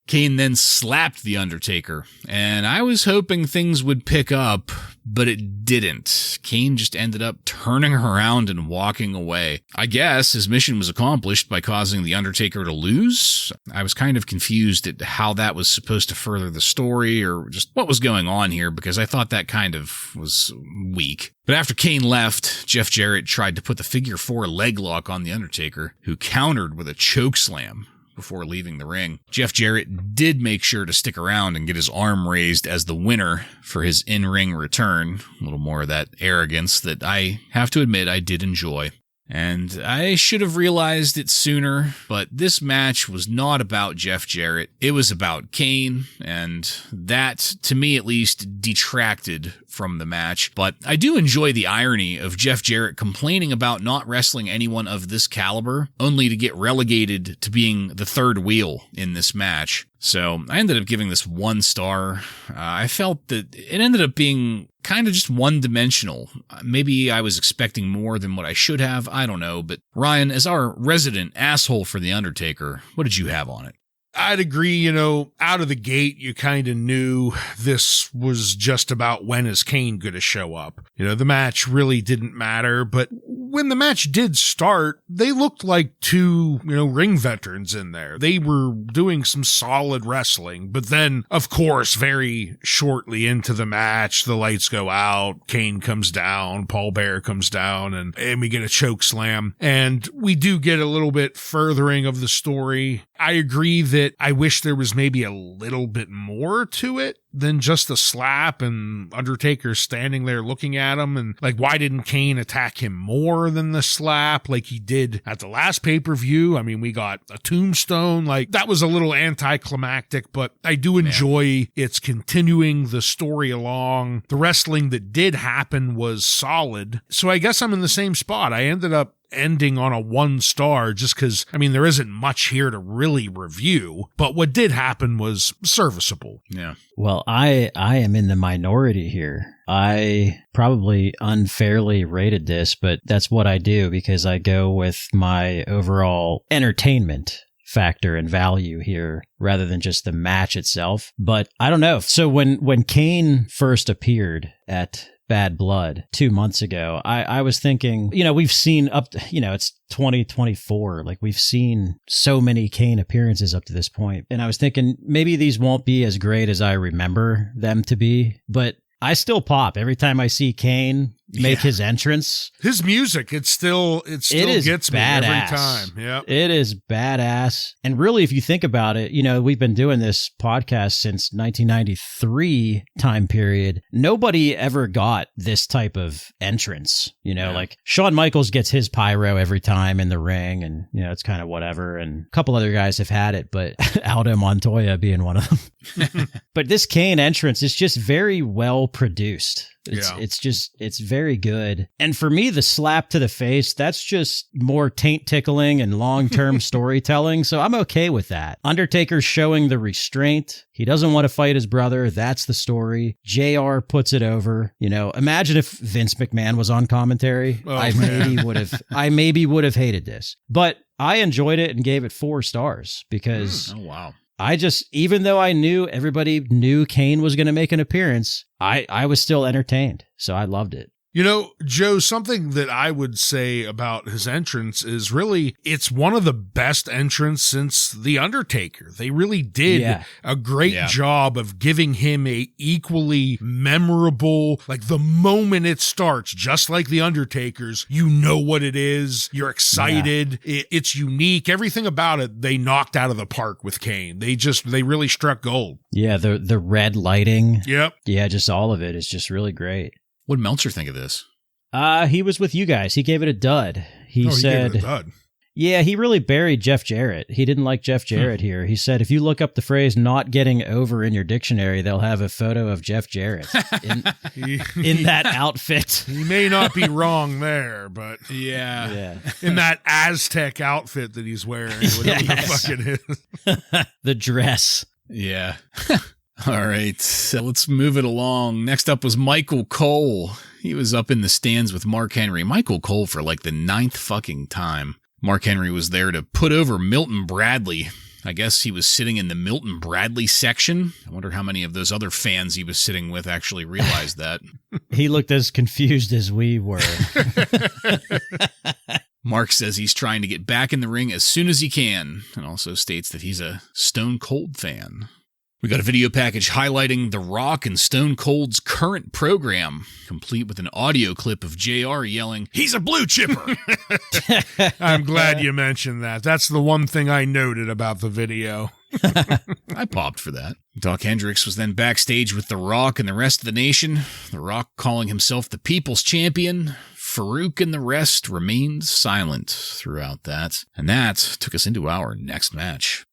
Kane then slapped The Undertaker, and I was hoping things would pick up, but it didn't. Kane just ended up turning around and walking away. I guess his mission was accomplished by causing The Undertaker to lose. I was kind of confused at how that was supposed to further the story or just what was going on here, because I thought that kind of was weak. But after Kane left, Jeff Jarrett tried to put the figure 4 leg lock on The Undertaker, who countered with a chokeslam before leaving the ring. Jeff Jarrett did make sure to stick around and get his arm raised as the winner for his in-ring return. A little more of that arrogance that I have to admit I did enjoy. And I should have realized it sooner, but this match was not about Jeff Jarrett. It was about Kane, and that, to me at least, detracted from the match. But I do enjoy the irony of Jeff Jarrett complaining about not wrestling anyone of this caliber, only to get relegated to being the third wheel in this match. So I ended up giving this 1 star. I felt that it ended up being kind of just one-dimensional. Maybe I was expecting more than what I should have. I don't know. But Ryan, as our resident asshole for The Undertaker, what did you have on it? I'd agree, you know, out of the gate, you kind of knew this was just about when is Kane going to show up. You know, the match really didn't matter, but when the match did start, they looked like two, you know, ring veterans in there. They were doing some solid wrestling, but then, of course, very shortly into the match, the lights go out, Kane comes down, Paul Bearer comes down, and we get a choke slam, and we do get a little bit furthering of the story. I agree that I wish there was maybe a little bit more to it than just a slap and Undertaker standing there looking at him. And like, why didn't Kane attack him more than the slap like he did at the last pay-per-view? I mean, we got a tombstone. Like, that was a little anticlimactic, but I do enjoy its continuing the story along. The wrestling that did happen was solid. So I guess I'm in the same spot. I ended up ending on a 1 star just because, I mean, there isn't much here to really review, but what did happen was serviceable. Yeah. Well, I am in the minority here. I probably unfairly rated this, but that's what I do because I go with my overall entertainment factor and value here rather than just the match itself. But I don't know. So when Kane first appeared at Bad Blood 2 months ago, I was thinking, we've seen it's 2024. Like, we've seen so many Kane appearances up to this point. And I was thinking maybe these won't be as great as I remember them to be, but I still pop every time I see Kane make his entrance. His music, it still gets badass. me every time. Yeah. It is badass. And really, if you think about it, we've been doing this podcast since 1993 time period. Nobody ever got this type of entrance. Like Shawn Michaels gets his pyro every time in the ring, and it's kind of whatever. And a couple other guys have had it, but Aldo Montoya being one of them. But this Kane entrance is just very well produced. It's very good. And for me, the slap to the face, that's just more taint tickling and long-term storytelling. So I'm okay with that. Undertaker's showing the restraint. He doesn't want to fight his brother. That's the story. JR puts it over. Imagine if Vince McMahon was on commentary. I maybe would have hated this, but I enjoyed it and gave it 4 stars because oh wow. Even though I knew everybody knew Kane was going to make an appearance, I was still entertained. So I loved it. Joe, something that I would say about his entrance is really, it's one of the best entrants since The Undertaker. They really did a great job of giving him a equally memorable, like the moment it starts, just like The Undertaker's, you know what it is. You're excited. Yeah. It's unique. Everything about it, they knocked out of the park with Kane. They really struck gold. Yeah. The red lighting. Yep. Yeah. Just all of it is just really great. What did Meltzer think of this? He was with you guys. He gave it a dud. He said, gave it a dud. Yeah, he really buried Jeff Jarrett. He didn't like Jeff Jarrett here. He said, if you look up the phrase "not getting over" in your dictionary, they'll have a photo of Jeff Jarrett in that outfit. He may not be wrong there, but yeah. In that Aztec outfit that he's wearing, whatever the fuck it is. The dress. Yeah. All right, so let's move it along. Next up was Michael Cole. He was up in the stands with Mark Henry. Michael Cole for like the 9th fucking time. Mark Henry was there to put over Milton Bradley. I guess he was sitting in the Milton Bradley section. I wonder how many of those other fans he was sitting with actually realized that. He looked as confused as we were. Mark says he's trying to get back in the ring as soon as he can, and also states that he's a Stone Cold fan. We got a video package highlighting The Rock and Stone Cold's current program, complete with an audio clip of JR yelling, "He's a blue chipper!" I'm glad you mentioned that. That's the one thing I noted about the video. I popped for that. Doc Hendricks was then backstage with The Rock and the rest of the nation. The Rock calling himself the People's Champion. Farouk and the rest remained silent throughout that. And that took us into our next match.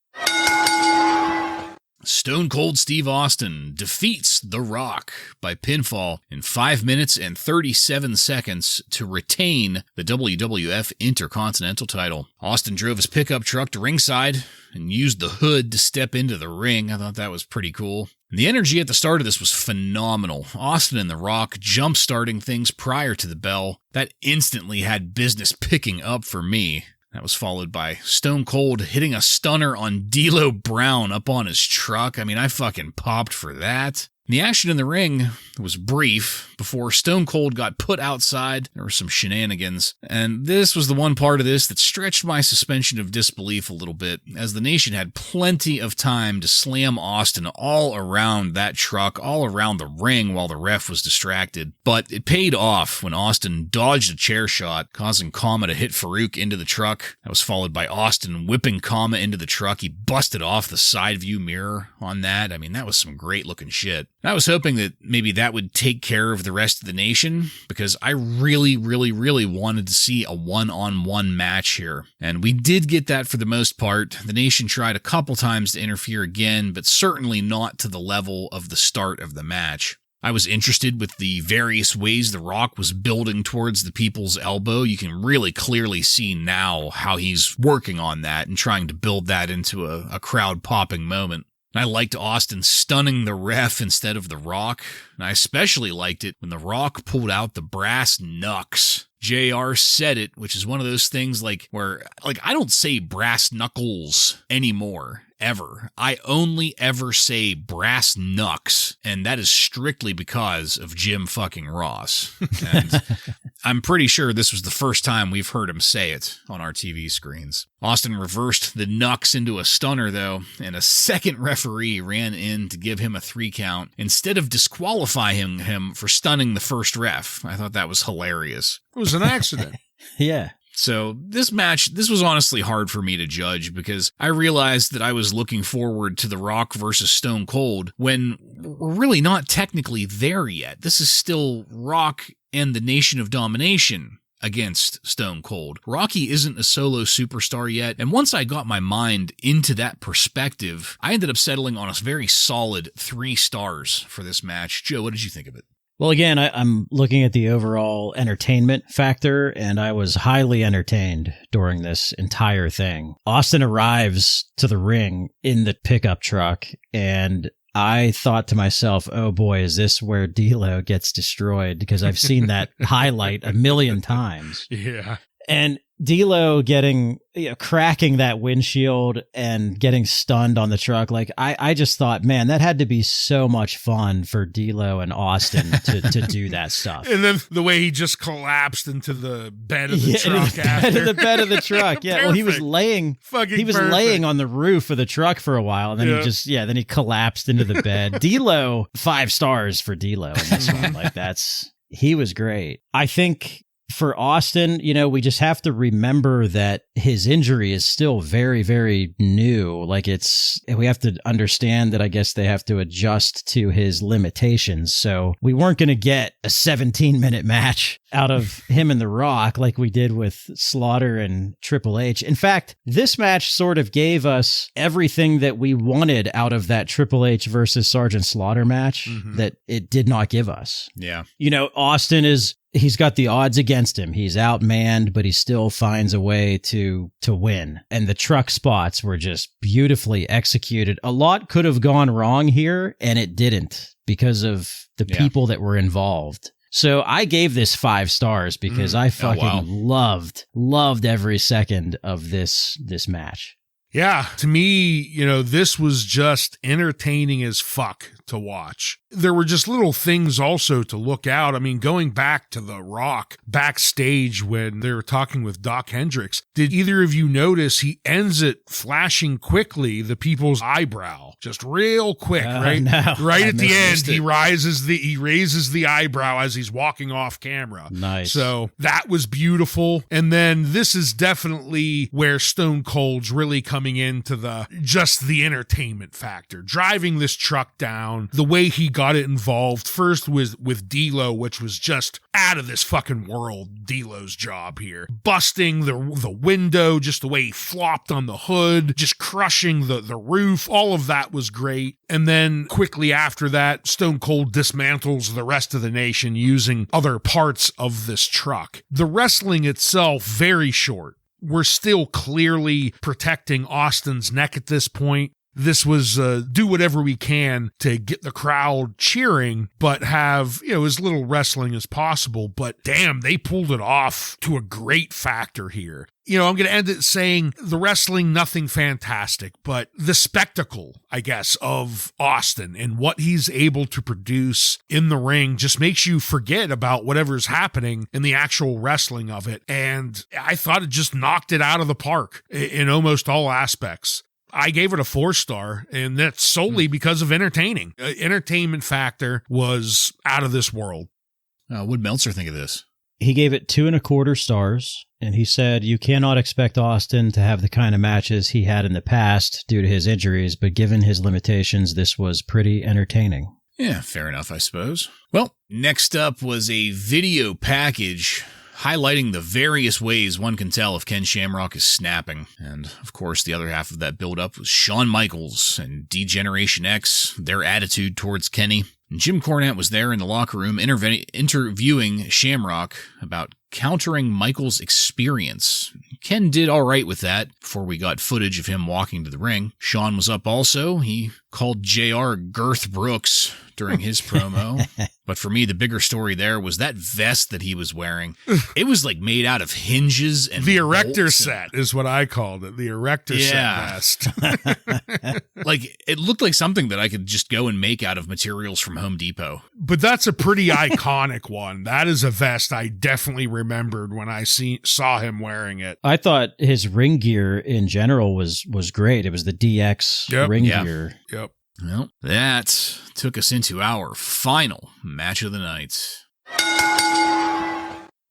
Stone Cold Steve Austin defeats The Rock by pinfall in 5 minutes and 37 seconds to retain the WWF Intercontinental title. Austin drove his pickup truck to ringside and used the hood to step into the ring. I thought that was pretty cool. And the energy at the start of this was phenomenal. Austin and The Rock jump-starting things prior to the bell. That instantly had business picking up for me. That was followed by Stone Cold hitting a stunner on D'Lo Brown up on his truck. I mean, I fucking popped for that. The action in the ring was brief before Stone Cold got put outside. There were some shenanigans, and this was the one part of this that stretched my suspension of disbelief a little bit, as the nation had plenty of time to slam Austin all around that truck, all around the ring while the ref was distracted. But it paid off when Austin dodged a chair shot, causing Kama to hit Farouk into the truck. That was followed by Austin whipping Kama into the truck. He busted off the side view mirror on that. I mean, that was some great looking shit. I was hoping that maybe that would take care of the rest of the nation, because I really wanted to see a one-on-one match here. And we did get that for the most part. The nation tried a couple times to interfere again, but certainly not to the level of the start of the match. I was interested with the various ways The Rock was building towards the people's elbow. You can really clearly see now how he's working on that and trying to build that into a crowd-popping moment. I liked Austin stunning the ref instead of The Rock, and I especially liked it when The Rock pulled out the brass knucks. JR said it, which is one of those things where I don't say brass knuckles anymore. Ever. I only ever say brass knucks, and that is strictly because of Jim fucking Ross. And I'm pretty sure this was the first time we've heard him say it on our TV screens. Austin reversed the knucks into a stunner, though, and a second referee ran in to give him a 3 count instead of disqualifying him for stunning the first ref. I thought that was hilarious. It was an accident. Yeah. So this was honestly hard for me to judge because I realized that I was looking forward to The Rock versus Stone Cold when we're really not technically there yet. This is still Rock and the Nation of Domination against Stone Cold. Rocky isn't a solo superstar yet, and once I got my mind into that perspective, I ended up settling on a very solid 3 stars for this match. Joe, what did you think of it? Well, again, I'm looking at the overall entertainment factor, and I was highly entertained during this entire thing. Austin arrives to the ring in the pickup truck, and I thought to myself, oh boy, is this where D'Lo gets destroyed? Because I've seen that highlight a million times. Yeah. And D'Lo cracking that windshield and getting stunned on the truck. I just thought, man, that had to be so much fun for D'Lo and Austin to do that stuff. And then the way he just collapsed into the bed of the truck after. The bed of the truck. Yeah. Well, he was laying laying on the roof of the truck for a while, and then then he collapsed into the bed. D'Lo, 5 stars for D'Lo in this one. He was great. I think for Austin, we just have to remember that his injury is still very, very new. We have to understand that I guess they have to adjust to his limitations. So we weren't going to get a 17-minute match out of him and The Rock like we did with Slaughter and Triple H. In fact, this match sort of gave us everything that we wanted out of that Triple H versus Sergeant Slaughter match that it did not give us. Yeah. Austin he's got the odds against him. He's outmanned, but he still finds a way to win. And the truck spots were just beautifully executed. A lot could have gone wrong here, and it didn't because of the people that were involved. So I gave this 5 stars because I fucking loved every second of this match. Yeah, to me, this was just entertaining as fuck to watch. There were just little things also to look out. I mean, going back to The Rock backstage when they were talking with Doc Hendricks, did either of you notice he ends it flashing quickly the people's eyebrow? Just real quick, right? No, right at the end, he raises the eyebrow as he's walking off camera. Nice. So that was beautiful. And then this is definitely where Stone Cold's really coming into the entertainment factor. Driving this truck down, the way he got it involved, first with D'Lo, which was just out of this fucking world, D'Lo's job here. Busting the window, just the way he flopped on the hood, just crushing the roof, all of that was great. And then quickly after that, Stone Cold dismantles the rest of the nation using other parts of this truck. The wrestling itself, very short. We're still clearly protecting Austin's neck at this point. This was do whatever we can to get the crowd cheering, but have, as little wrestling as possible. But damn, they pulled it off to a great factor here. I'm going to end it saying the wrestling, nothing fantastic, but the spectacle, I guess, of Austin and what he's able to produce in the ring just makes you forget about whatever's happening in the actual wrestling of it. And I thought it just knocked it out of the park in almost all aspects. I gave it a 4-star, and that's solely because of entertaining. Entertainment factor was out of this world. What did Meltzer think of this? He gave it 2.25 stars, and he said you cannot expect Austin to have the kind of matches he had in the past due to his injuries, but given his limitations, this was pretty entertaining. Yeah, fair enough, I suppose. Well, next up was a video package highlighting the various ways one can tell if Ken Shamrock is snapping. And, of course, the other half of that build-up was Shawn Michaels and D-Generation X, their attitude towards Kenny. Jim Cornette was there in the locker room interviewing Shamrock about countering Michaels' experience. Ken did all right with that before we got footage of him walking to the ring. Shawn was up also. He called JR Girth Brooks during his promo. But for me, the bigger story there was that vest that he was wearing. It was like made out of hinges and the erector bolts set is what I called it. The erector set vest. Like it looked like something that I could just go and make out of materials from Home Depot. But that's a pretty iconic one. That is a vest I definitely remembered when I saw him wearing it. I thought his ring gear in general was great. It was the DX ring gear. Yep. Well, that took us into our final match of the night.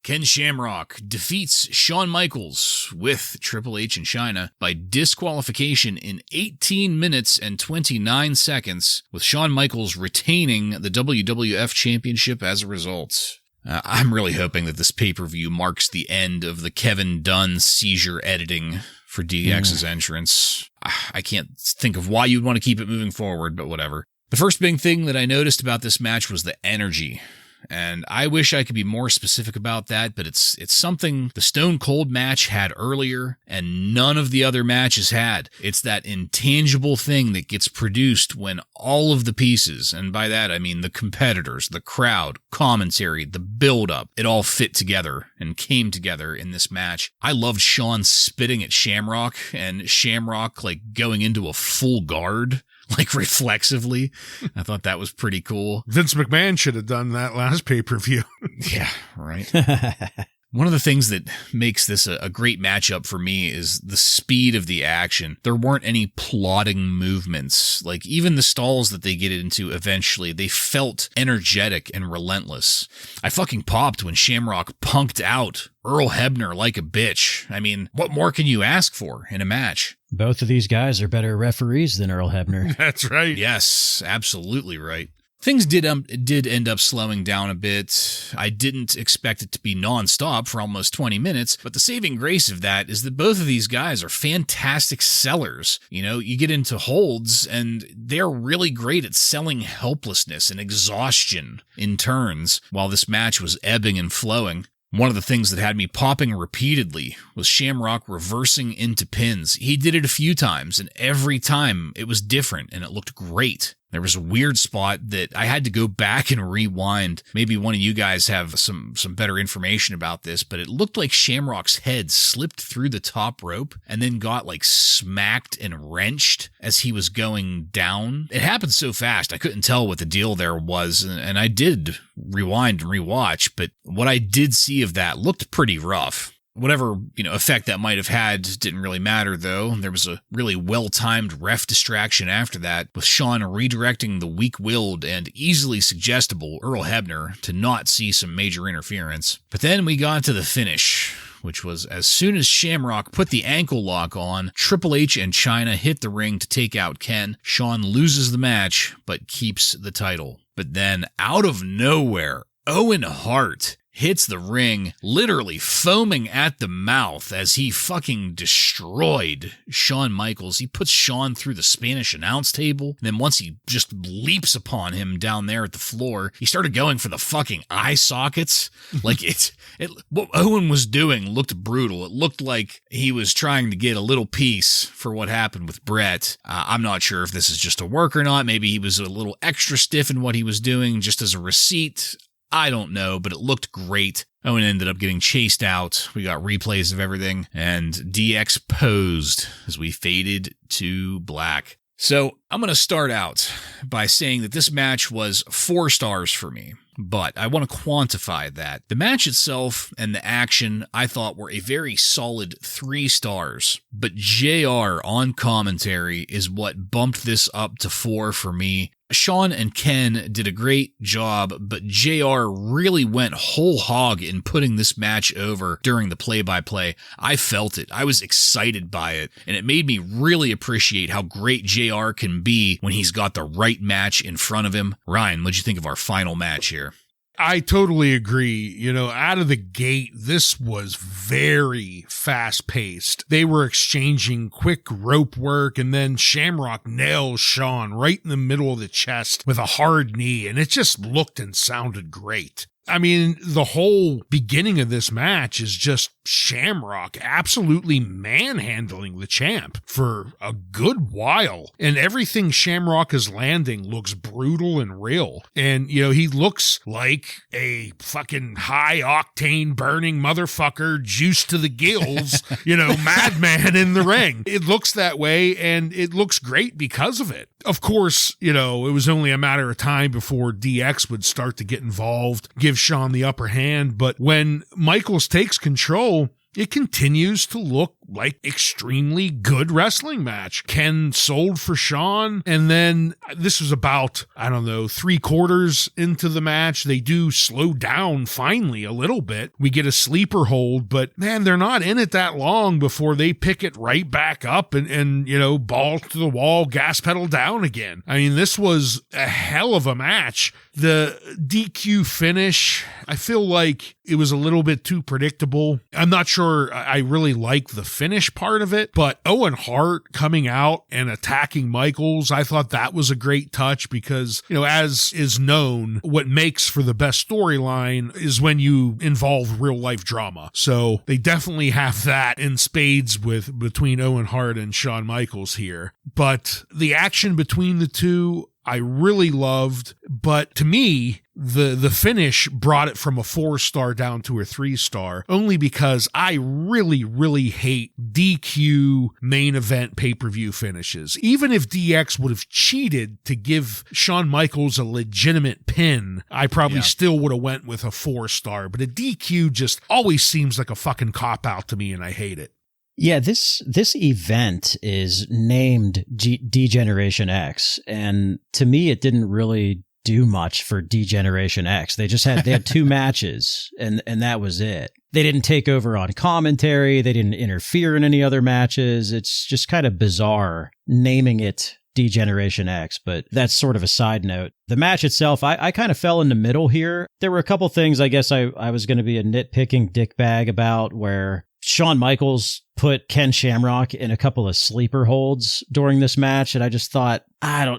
Ken Shamrock defeats Shawn Michaels with Triple H and Chyna by disqualification in 18 minutes and 29 seconds, with Shawn Michaels retaining the WWF Championship as a result. I'm really hoping that this pay-per-view marks the end of the Kevin Dunn seizure editing for DX's entrance. I can't think of why you'd want to keep it moving forward, but whatever. The first big thing that I noticed about this match was the energy. And I wish I could be more specific about that, but it's something the Stone Cold match had earlier and none of the other matches had. It's that intangible thing that gets produced when all of the pieces, and by that I mean the competitors, the crowd, commentary, the build-up, it all fit together and came together in this match. I loved Shawn spitting at Shamrock and Shamrock like going into a full guard, like reflexively. I thought that was pretty cool. Vince McMahon should have done that last pay-per-view. Yeah, right. One of the things that makes this a great matchup for me is the speed of the action. There weren't any plodding movements. Like even the stalls that they get into eventually, they felt energetic and relentless. I fucking popped when Shamrock punked out Earl Hebner like a bitch. I mean, what more can you ask for in a match? Both of these guys are better referees than Earl Hebner. That's right. Yes, absolutely right. Things did end up slowing down a bit. I didn't expect it to be nonstop for almost 20 minutes, but the saving grace of that is that both of these guys are fantastic sellers. You know, you get into holds and they're really great at selling helplessness and exhaustion in turns while this match was ebbing and flowing. One of the things that had me popping repeatedly was Shamrock reversing into pins. He did it a few times, and every time it was different, and it looked great. There was a weird spot that I had to go back and rewind. Maybe one of you guys have some better information about this, but it looked like Shamrock's head slipped through the top rope and then got like smacked and wrenched as he was going down. It happened so fast, I couldn't tell what the deal there was, and I did rewind and rewatch, but what I did see of that looked pretty rough. Whatever, effect that might have had didn't really matter, though. There was a really well-timed ref distraction after that, with Shawn redirecting the weak-willed and easily suggestible Earl Hebner to not see some major interference. But then we got to the finish, which was as soon as Shamrock put the ankle lock on, Triple H and Chyna hit the ring to take out Ken. Shawn loses the match, but keeps the title. But then, out of nowhere, Owen Hart hits the ring, literally foaming at the mouth as he fucking destroyed Shawn Michaels. He puts Shawn through the Spanish announce table, and then once he just leaps upon him down there at the floor, he started going for the fucking eye sockets. Like what Owen was doing looked brutal. It looked like he was trying to get a little piece for what happened with Brett. I'm not sure if this is just a work or not. Maybe he was a little extra stiff in what he was doing just as a receipt. I don't know, but it looked great. Owen ended up getting chased out. We got replays of everything, and DX posed as we faded to black. So I'm going to start out by saying that this match was 4 stars for me, but I want to quantify that. The match itself and the action I thought were a very solid 3 stars, but JR on commentary is what bumped this up to 4 for me. Shawn and Ken did a great job, but JR really went whole hog in putting this match over during the play-by-play. I felt it. I was excited by it, and it made me really appreciate how great JR can be when he's got the right match in front of him. Ryan, what'd you think of our final match here? I totally agree. Out of the gate, this was very fast paced. They were exchanging quick rope work, and then Shamrock nails Shawn right in the middle of the chest with a hard knee, and it just looked and sounded great. I mean, the whole beginning of this match is just Shamrock absolutely manhandling the champ for a good while. And everything Shamrock is landing looks brutal and real. And, he looks like a fucking high-octane burning motherfucker juiced to the gills, madman in the ring. It looks that way, and it looks great because of it. Of course, it was only a matter of time before DX would start to get involved, give Shawn the upper hand. But when Michaels takes control, it continues to look like extremely good wrestling match. Ken sold for Shawn, and then this was about, 3/4 into the match. They do slow down finally a little bit. We get a sleeper hold, but man, they're not in it that long before they pick it right back up and ball to the wall, gas pedal down again. I mean, this was a hell of a match. The DQ finish, I feel like it was a little bit too predictable. I'm not sure I really like the finish part of it, but Owen Hart coming out and attacking Michaels, I thought that was a great touch because, as is known, what makes for the best storyline is when you involve real life drama. So they definitely have that in spades between Owen Hart and Shawn Michaels here. But the action between the two, I really loved, but to me, the finish brought it from a 4-star down to a 3-star, only because I really, really hate DQ main event pay-per-view finishes. Even if DX would have cheated to give Shawn Michaels a legitimate pin, I probably still would have went with a 4-star, but a DQ just always seems like a fucking cop-out to me, and I hate it. Yeah, this event is named D-Generation X, and to me, it didn't really do much for D-Generation X. They had 2 matches, and that was it. They didn't take over on commentary. They didn't interfere in any other matches. It's just kind of bizarre naming it D-Generation X, but that's sort of a side note. The match itself, I kind of fell in the middle here. There were a couple things I guess I was going to be a nitpicking dickbag about, where Shawn Michaels put Ken Shamrock in a couple of sleeper holds during this match, and I just thought,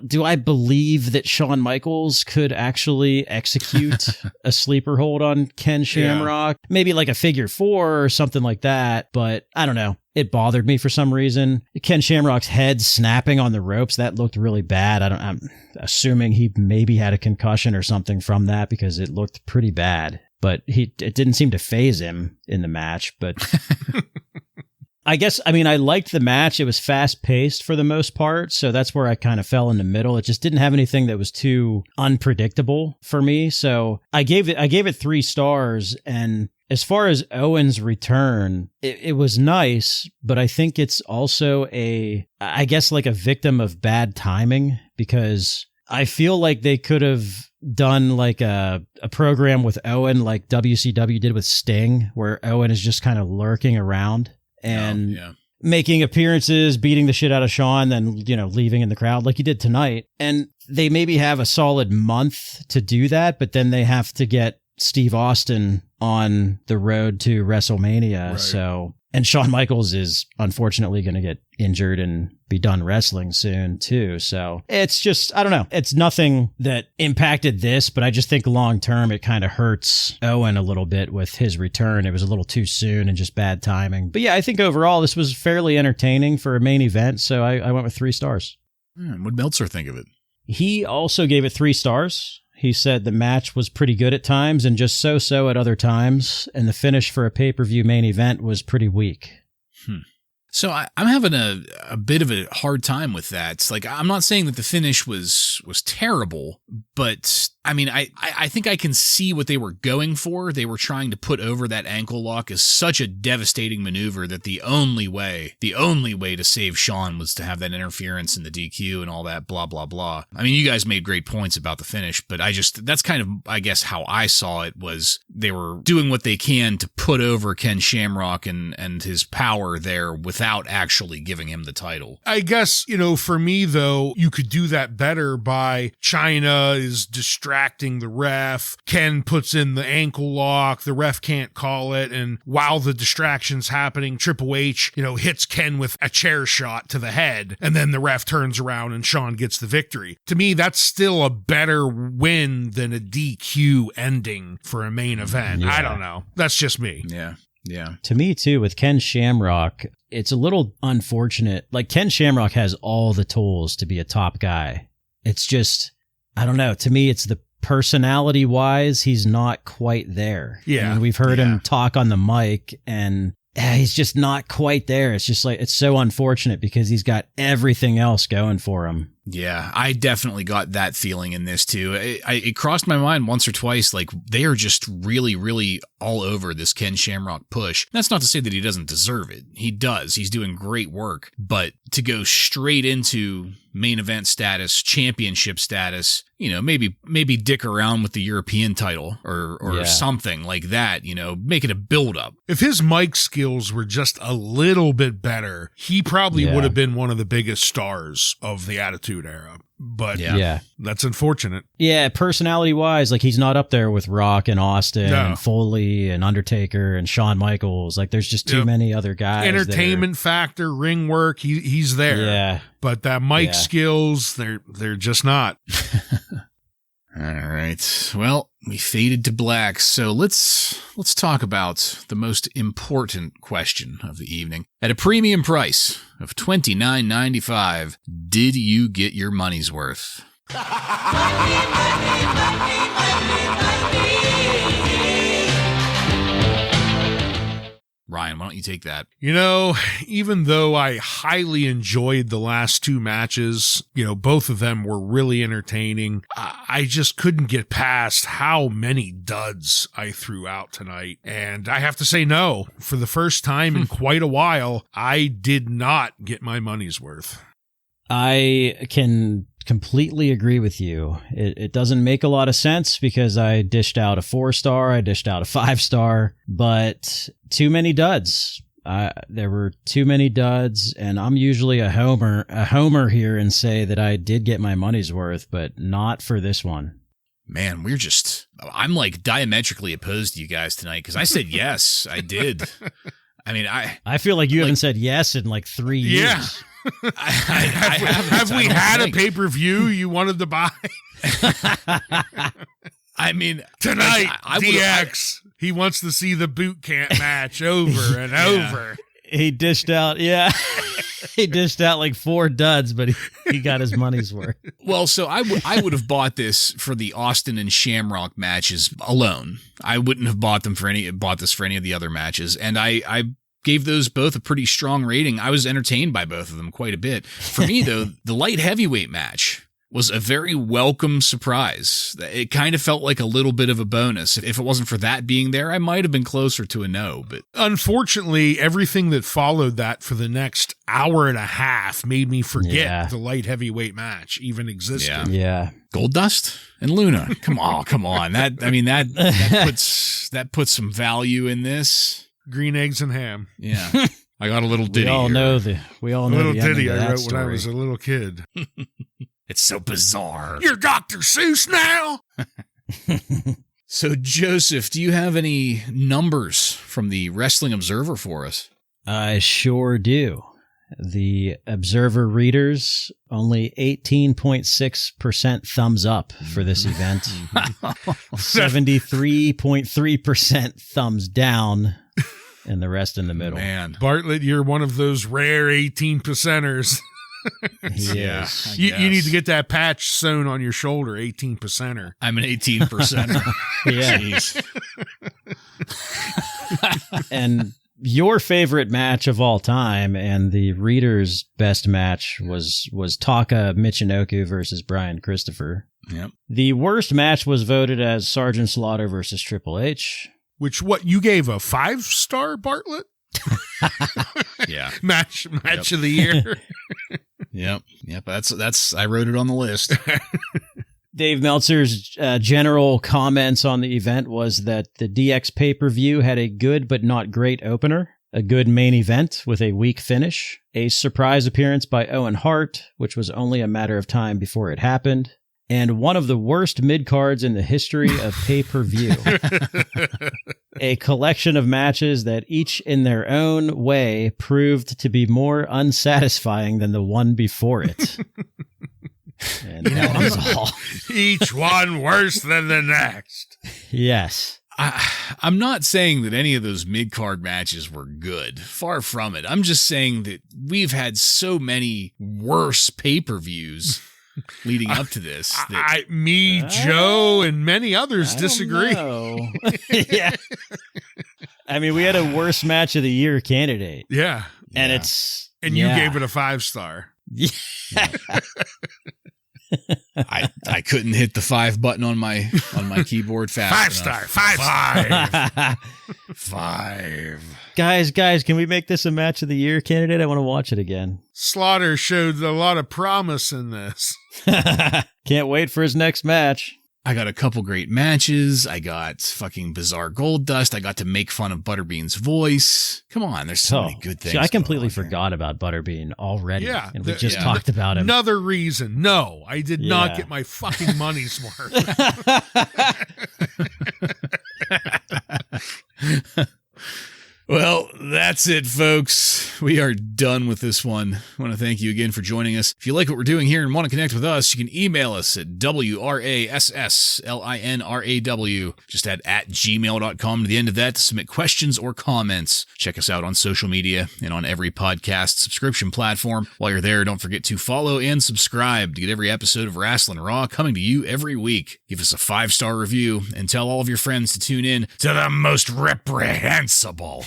do I believe that Shawn Michaels could actually execute a sleeper hold on Ken Shamrock? Yeah. Maybe like a figure 4 or something like that, but I don't know. It bothered me for some reason. Ken Shamrock's head snapping on the ropes, that looked really bad. I'm assuming he maybe had a concussion or something from that because it looked pretty bad. But it didn't seem to faze him in the match. But I liked the match. It was fast paced for the most part. So that's where I kind of fell in the middle. It just didn't have anything that was too unpredictable for me. So I gave it 3 stars. And as far as Owen's return, it was nice, but I think it's also a victim of bad timing, because I feel like they could have done like a program with Owen like WCW did with Sting, where Owen is just kind of lurking around and making appearances, beating the shit out of Shawn, then, leaving in the crowd like he did tonight. And they maybe have a solid month to do that, but then they have to get Steve Austin on the road to WrestleMania. Right. So, and Shawn Michaels is unfortunately going to get injured and be done wrestling soon too. So it's just, I don't know. It's nothing that impacted this, but I just think long term, it kind of hurts Owen a little bit with his return. It was a little too soon and just bad timing. But yeah, I think overall this was fairly entertaining for a main event. So I went with 3 stars. What'd Meltzer think of it? He also gave it 3 stars. He said the match was pretty good at times and just so-so at other times, and the finish for a pay-per-view main event was pretty weak. So I'm having a bit of a hard time with that. It's like, I'm not saying that the finish was terrible, but I mean, I think I can see what they were going for. They were trying to put over that ankle lock as such a devastating maneuver that the only way to save Shawn was to have that interference in the DQ and all that blah, blah, blah. I mean, you guys made great points about the finish, but that's kind of, I guess, how I saw it, was they were doing what they can to put over Ken Shamrock and his power there without actually giving him the title. I guess, for me, though, you could do that better by China is distracted distracting the ref. Ken puts in the ankle lock. The ref can't call it. And while the distraction's happening, Triple H, hits Ken with a chair shot to the head. And then the ref turns around and Shawn gets the victory. To me, that's still a better win than a DQ ending for a main event. Yeah. I don't know. That's just me. Yeah. Yeah. To me, too, with Ken Shamrock, it's a little unfortunate. Like, Ken Shamrock has all the tools to be a top guy. It's just, I don't know. To me, it's the personality-wise, he's not quite there. Yeah. I mean, we've heard him talk on the mic, and he's just not quite there. It's just like, it's so unfortunate because he's got everything else going for him. Yeah, I definitely got that feeling in this too. It crossed my mind once or twice, like they are just really, really all over this Ken Shamrock push. That's not to say that he doesn't deserve it. He does. He's doing great work. But to go straight into main event status, championship status, maybe dick around with the European title or something like that, make it a build-up. If his mic skills were just a little bit better, he probably would have been one of the biggest stars of the Attitude Era. But that's unfortunate. Yeah, personality-wise, like he's not up there with Rock and Austin and Foley and Undertaker and Shawn Michaels. Like there's just too many other guys. Entertainment factor, ring work, he's there. Yeah. But that mic skills, they're just not. All right. Well, we faded to black, so let's talk about the most important question of the evening. At a premium price of $29.95, did you get your money's worth? Ryan, why don't you take that? Even though I highly enjoyed the last two matches, both of them were really entertaining, I just couldn't get past how many duds I threw out tonight. And I have to say no. For the first time in quite a while, I did not get my money's worth. I can completely agree with you. It doesn't make a lot of sense because I dished out a 4-star, I dished out a 5-star, but too many duds. There were too many duds, and I'm usually a homer here and say that I did get my money's worth, but not for this one. Man, I'm like diametrically opposed to you guys tonight because I said yes, I did. I mean, I feel like you haven't said yes in like 3 years. Yeah. Have we had a pay-per-view you wanted to buy? I mean, tonight, DX, he wants to see the boot camp match over and over. He dished out, he dished out like 4 duds, but he got his money's worth. Well, so I would have bought this for the Austin and Shamrock matches alone. I wouldn't have bought this for any of the other matches, and I gave those both a pretty strong rating. I was entertained by both of them quite a bit. For me, though, the light heavyweight match was a very welcome surprise. It kind of felt like a little bit of a bonus. If it wasn't for that being there, I might have been closer to a no. But unfortunately, everything that followed that for the next hour and a half made me forget the light heavyweight match even existed. Yeah. Goldust and Luna. Come on. That puts some value in this. Green eggs and ham. Yeah. I got a little ditty. We all know the little ditty I wrote story. when I was a little kid. It's so bizarre. You're Dr. Seuss now? So, Joseph, do you have any numbers from the Wrestling Observer for us? I sure do. The Observer readers, only 18.6% thumbs up for this event. 73.3% thumbs down, and the rest in the middle. Man. Bartlett, you're one of those rare 18%ers. Yeah. You need to get that patch sewn on your shoulder, 18%er. I'm an 18%er. Yeah. Jeez. And your favorite match of all time and the reader's best match was Taka Michinoku versus Brian Christopher. Yep. The worst match was voted as Sergeant Slaughter versus Triple H. Which, you gave a 5-star, Bartlett? Yeah. Match of the year. Yep. That's I wrote it on the list. Dave Meltzer's general comments on the event was that the DX pay-per-view had a good but not great opener, a good main event with a weak finish, a surprise appearance by Owen Hart, which was only a matter of time before it happened, and one of the worst mid-cards in the history of pay-per-view. A collection of matches that each in their own way proved to be more unsatisfying than the one before it. And that was all. Each one worse than the next. Yes. I'm not saying that any of those mid-card matches were good. Far from it. I'm just saying that we've had so many worse pay-per-views leading up to this. Joe, and many others disagree. Yeah. I mean, we had a worst match of the year candidate. Yeah. And you gave it a 5-star. Yeah. I couldn't hit the 5 button on my keyboard fast 5 enough. star. 5. Guys, can we make this a match of the year candidate? I want to watch it again. Slaughter showed a lot of promise in this. Can't wait for his next match. I got a couple great matches. I got fucking bizarre Goldust. I got to make fun of Butterbean's voice. Come on, there's so many good things. See, I completely forgot about Butterbean already. Yeah, and we just talked about him. Another reason. No, I did not get my fucking money's worth. Well, that's it, folks. We are done with this one. I want to thank you again for joining us. If you like what we're doing here and want to connect with us, you can email us at WRASSLINRAW. Just add @gmail.com to the end of that to submit questions or comments. Check us out on social media and on every podcast subscription platform. While you're there, don't forget to follow and subscribe to get every episode of Wrasslin Raw coming to you every week. Give us a 5-star review and tell all of your friends to tune in to the most reprehensible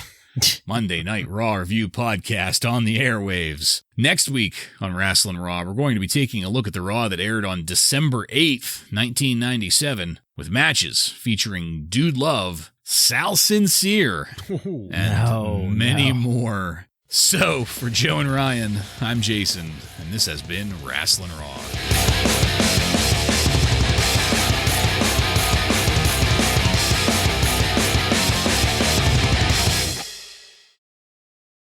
Monday Night Raw Review podcast on the airwaves. Next week on Wrasslin Raw, we're going to be taking a look at the Raw that aired on December 8th, 1997, with matches featuring Dude Love, Sal Sincere, and many more. So, for Joe and Ryan, I'm Jason, and this has been Wrasslin Raw.